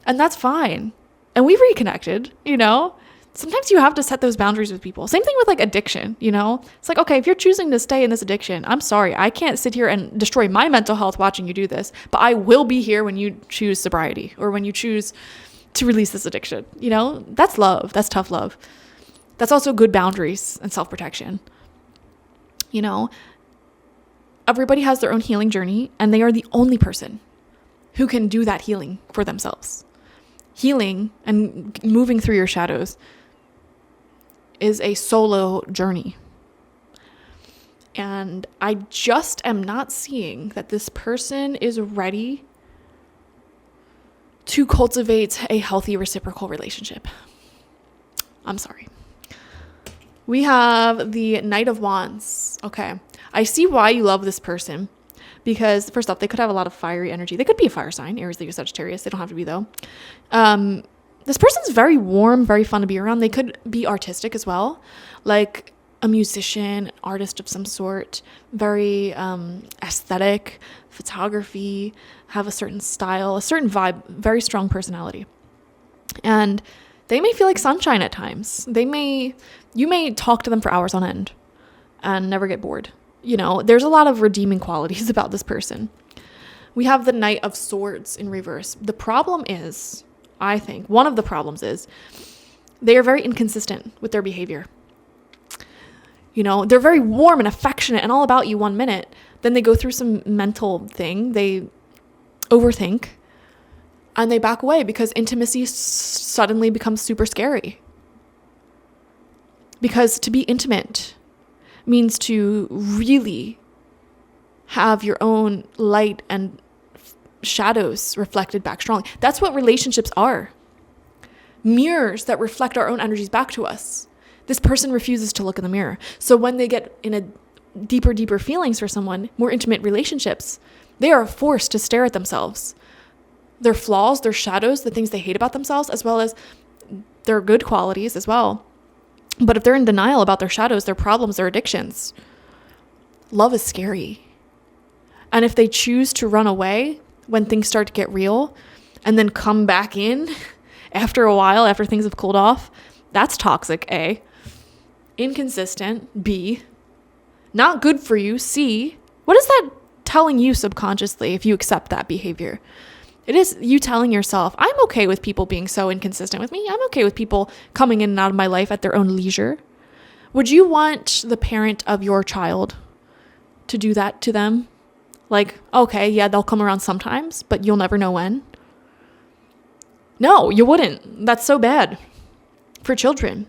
and that's fine. And we reconnected, you know. Sometimes you have to set those boundaries with people. Same thing with like addiction, you know. It's like, okay, if you're choosing to stay in this addiction, I'm sorry. I can't sit here and destroy my mental health watching you do this, but I will be here when you choose sobriety or when you choose to release this addiction. You know, that's love. That's tough love. That's also good boundaries and self-protection. You know, everybody has their own healing journey, and they are the only person who can do that healing for themselves. Healing and moving through your shadows is a solo journey. And I just am not seeing that this person is ready to cultivate a healthy reciprocal relationship. I'm sorry. We have the Knight of Wands. Okay. I see why you love this person, because first off, they could have a lot of fiery energy. They could be a fire sign, Aries, Leo, Sagittarius. They don't have to be, though. This person's very warm, very fun to be around. They could be artistic as well, like a musician, artist of some sort, very aesthetic, photography, have a certain style, a certain vibe, very strong personality. And they may feel like sunshine at times. You may talk to them for hours on end and never get bored. there's a lot of redeeming qualities about this person. We have the Knight of Swords in reverse. The problem is, I think, one of the problems is they are very inconsistent with their behavior. They're very warm and affectionate and all about you 1 minute. Then they go through some mental thing. They overthink and they back away because intimacy suddenly becomes super scary. Because to be intimate means to really have your own light and shadows reflected back strongly. That's what relationships are. Mirrors that reflect our own energies back to us. This person refuses to look in the mirror. So when they get in a deeper feelings for someone, more intimate relationships, they are forced to stare at themselves. Their flaws, their shadows, the things they hate about themselves, as well as their good qualities as well. But if they're in denial about their shadows, their problems, their addictions, love is scary. And if they choose to run away when things start to get real and then come back in after a while, after things have cooled off, that's toxic, A. Inconsistent, B. Not good for you, C. What is that telling you subconsciously if you accept that behavior? It is you telling yourself, I'm okay with people being so inconsistent with me. I'm okay with people coming in and out of my life at their own leisure. Would you want the parent of your child to do that to them? Like, okay, yeah, they'll come around sometimes, but you'll never know when. No, you wouldn't. That's so bad for children.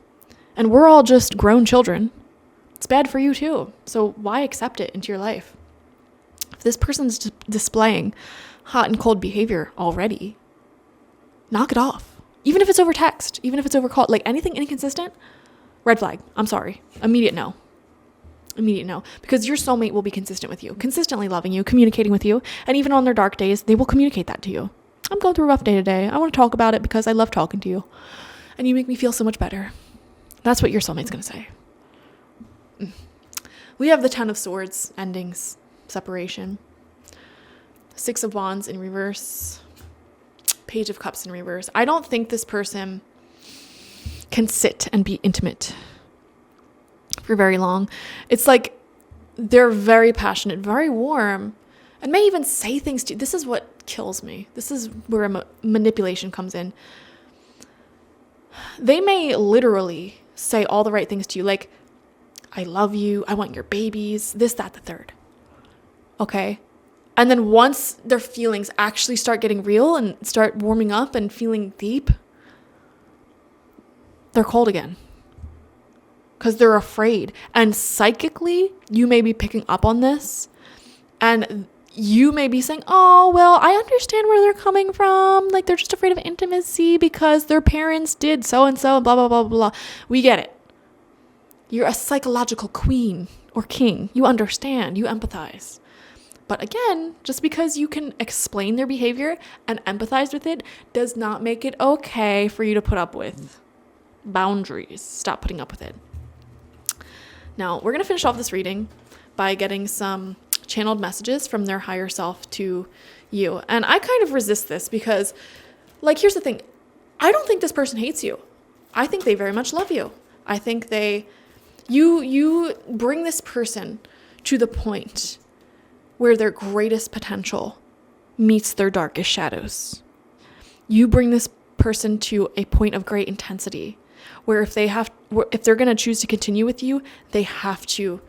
And we're all just grown children. It's bad for you too. So why accept it into your life? If this person's displaying hot and cold behavior already, knock it off. Even if it's over text, even if it's over call, like anything inconsistent, red flag. I'm sorry. Immediate no. Because your soulmate will be consistent with you, consistently loving you, communicating with you. And even on their dark days, they will communicate that to you. I'm going through a rough day today. I want to talk about it because I love talking to you. And you make me feel so much better. That's what your soulmate's going to say. We have the Ten of Swords, endings, separation. Six of Wands in reverse. Page of Cups in reverse. I don't think this person can sit and be intimate for very long. It's like they're very passionate, very warm, and may even say things to you. This is what kills me. This is where manipulation comes in. They may literally say all the right things to you, like, I love you, I want your babies, this, that, the third. Okay? And then once their feelings actually start getting real and start warming up and feeling deep, they're cold again. Because they're afraid. And psychically, you may be picking up on this. And you may be saying, oh, well, I understand where they're coming from. Like, they're just afraid of intimacy because their parents did so-and-so, blah, blah, blah, blah. We get it. You're a psychological queen or king. You understand. You empathize. But again, just because you can explain their behavior and empathize with it does not make it okay for you to put up with. Boundaries. Stop putting up with it. Now, we're going to finish off this reading by getting some channeled messages from their higher self to you. And I kind of resist this because, like, here's the thing. I don't think this person hates you. I think they very much love you. I think you bring this person to the point where their greatest potential meets their darkest shadows. You bring this person to a point of great intensity where if they're going to choose to continue with you, they have to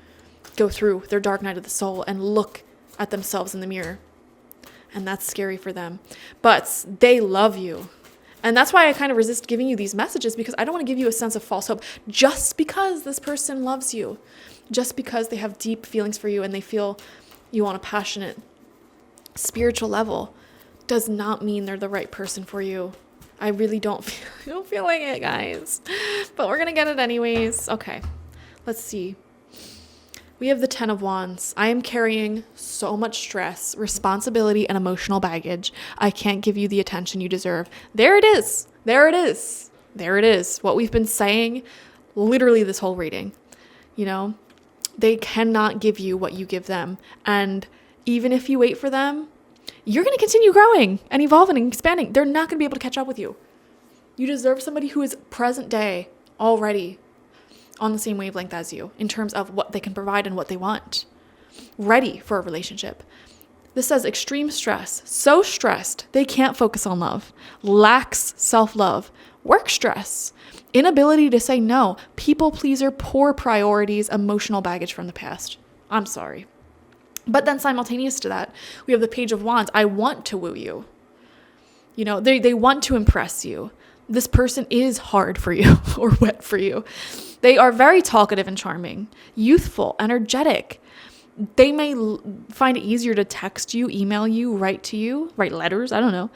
go through their dark night of the soul and look at themselves in the mirror. And that's scary for them. But they love you. And that's why I kind of resist giving you these messages, because I don't want to give you a sense of false hope just because this person loves you, just because they have deep feelings for you and they feel you on a passionate spiritual level does not mean they're the right person for you. I really don't feel like it, guys. But we're going to get it anyways. Okay, let's see. We have the Ten of Wands. I am carrying so much stress, responsibility, and emotional baggage. I can't give you the attention you deserve. There it is. There it is. There it is. What we've been saying literally this whole reading. You know, they cannot give you what you give them. And even if you wait for them, you're going to continue growing and evolving and expanding. They're not going to be able to catch up with you. You deserve somebody who is present day already on the same wavelength as you in terms of what they can provide and what they want. ready for a relationship. This says extreme stress, so stressed they can't focus on love, lacks self-love, work stress, inability to say no, people pleaser, poor priorities, emotional baggage from the past. I'm sorry. But then simultaneous to that, we have the Page of Wands. I want to woo you. You know, they want to impress you. This person is hard for you or wet for you. They are very talkative and charming, youthful, energetic. They may find it easier to text you, email you, write letters, I don't know.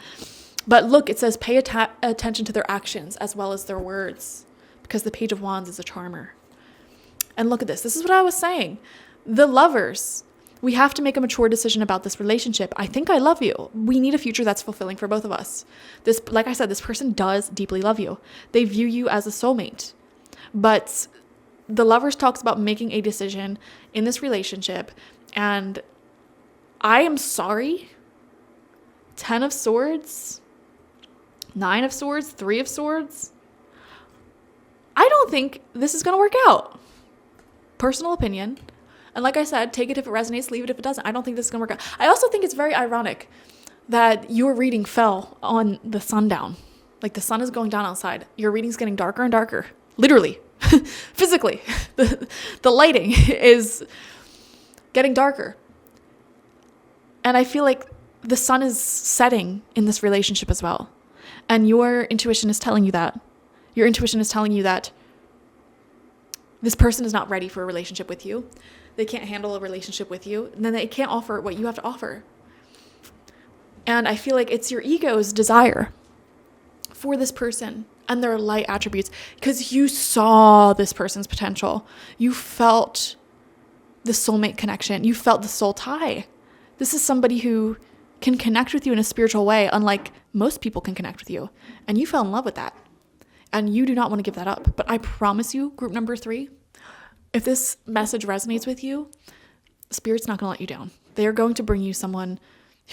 But look, it says pay attention to their actions as well as their words, because the Page of Wands is a charmer. And look at this. This is what I was saying. The lovers, we have to make a mature decision about this relationship. I think I love you. We need a future that's fulfilling for both of us. This, like I said, this person does deeply love you. They view you as a soulmate. But the lovers talks about making a decision in this relationship. And I am sorry. 10 of Swords, 9 of Swords, 3 of Swords. I don't think this is going to work out. Personal opinion. And like I said, take it if it resonates, leave it if it doesn't. I don't think this is going to work out. I also think it's very ironic that your reading fell on the sundown. Like the sun is going down outside. Your reading's getting darker and darker. Literally. Physically. The lighting is getting darker. And I feel like the sun is setting in this relationship as well. And your intuition is telling you that. Your intuition is telling you that this person is not ready for a relationship with you. They can't handle a relationship with you. And then they can't offer what you have to offer. And I feel like it's your ego's desire for this person and their light attributes, because you saw this person's potential. You felt the soulmate connection. You felt the soul tie. This is somebody who can connect with you in a spiritual way, unlike most people can connect with you. And you fell in love with that. And you do not want to give that up. But I promise you, group number 3, if this message resonates with you, Spirit's not going to let you down. They are going to bring you someone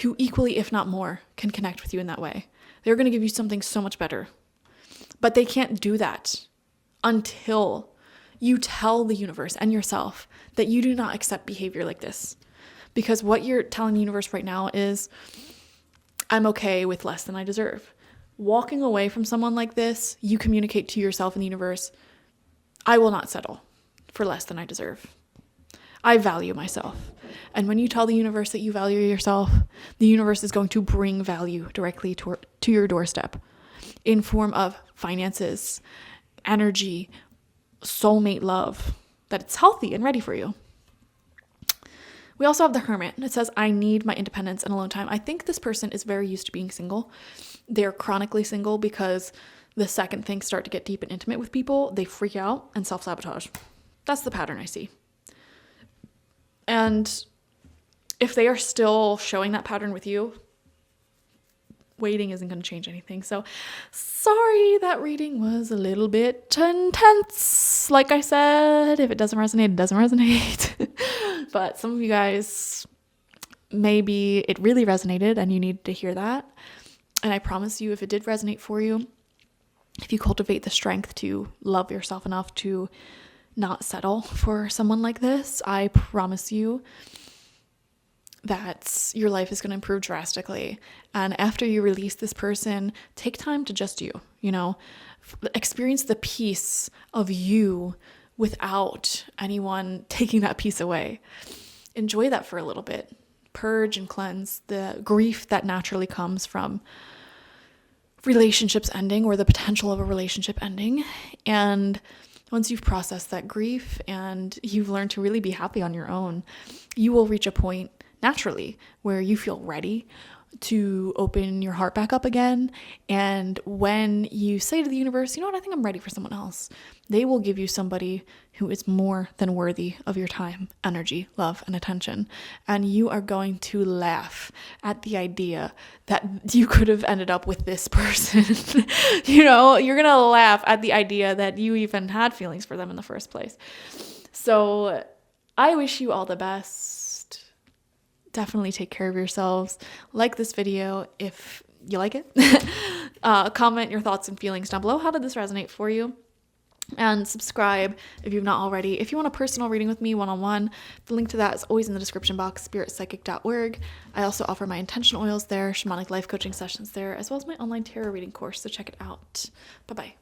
who equally, if not more, can connect with you in that way. They're going to give you something so much better. But they can't do that until you tell the universe and yourself that you do not accept behavior like this. Because what you're telling the universe right now is, I'm okay with less than I deserve. Walking away from someone like this, you communicate to yourself and the universe, I will not settle for less than I deserve. I value myself. And when you tell the universe that you value yourself, the universe is going to bring value directly to your doorstep in form of finances, energy, soulmate love, that it's healthy and ready for you. We also have the Hermit. It says, I need my independence and alone time. I think this person is very used to being single. They're chronically single because the second things start to get deep and intimate with people, they freak out and self-sabotage. That's the pattern I see. And if they are still showing that pattern with you, waiting isn't going to change anything. So sorry that reading was a little bit intense. Like I said, if it doesn't resonate, it doesn't resonate. But some of you guys, maybe it really resonated and you need to hear that. And I promise you, if it did resonate for you, if you cultivate the strength to love yourself enough to not settle for someone like this, I promise you that your life is going to improve drastically. And after you release this person, take time to just you, experience the peace of you without anyone taking that peace away. Enjoy that for a little bit. Purge and cleanse the grief that naturally comes from relationships ending or the potential of a relationship ending. And once you've processed that grief and you've learned to really be happy on your own, you will reach a point naturally where you feel ready to open your heart back up again. And when you say to the universe, you know what, I think I'm ready for someone else, they will give you somebody who is more than worthy of your time, energy, love, and attention. And you are going to laugh at the idea that you could have ended up with this person. You're going to laugh at the idea that you even had feelings for them in the first place. So I wish you all the best. Definitely take care of yourselves. Like this video if you like it. Comment your thoughts and feelings down below. How did this resonate for you? and subscribe if you've not already. If you want a personal reading with me one-on-one, the link to that is always in the description box, spiritpsychic.org. I also offer my intention oils there, shamanic life coaching sessions there, as well as my online tarot reading course, so check it out. Bye-bye.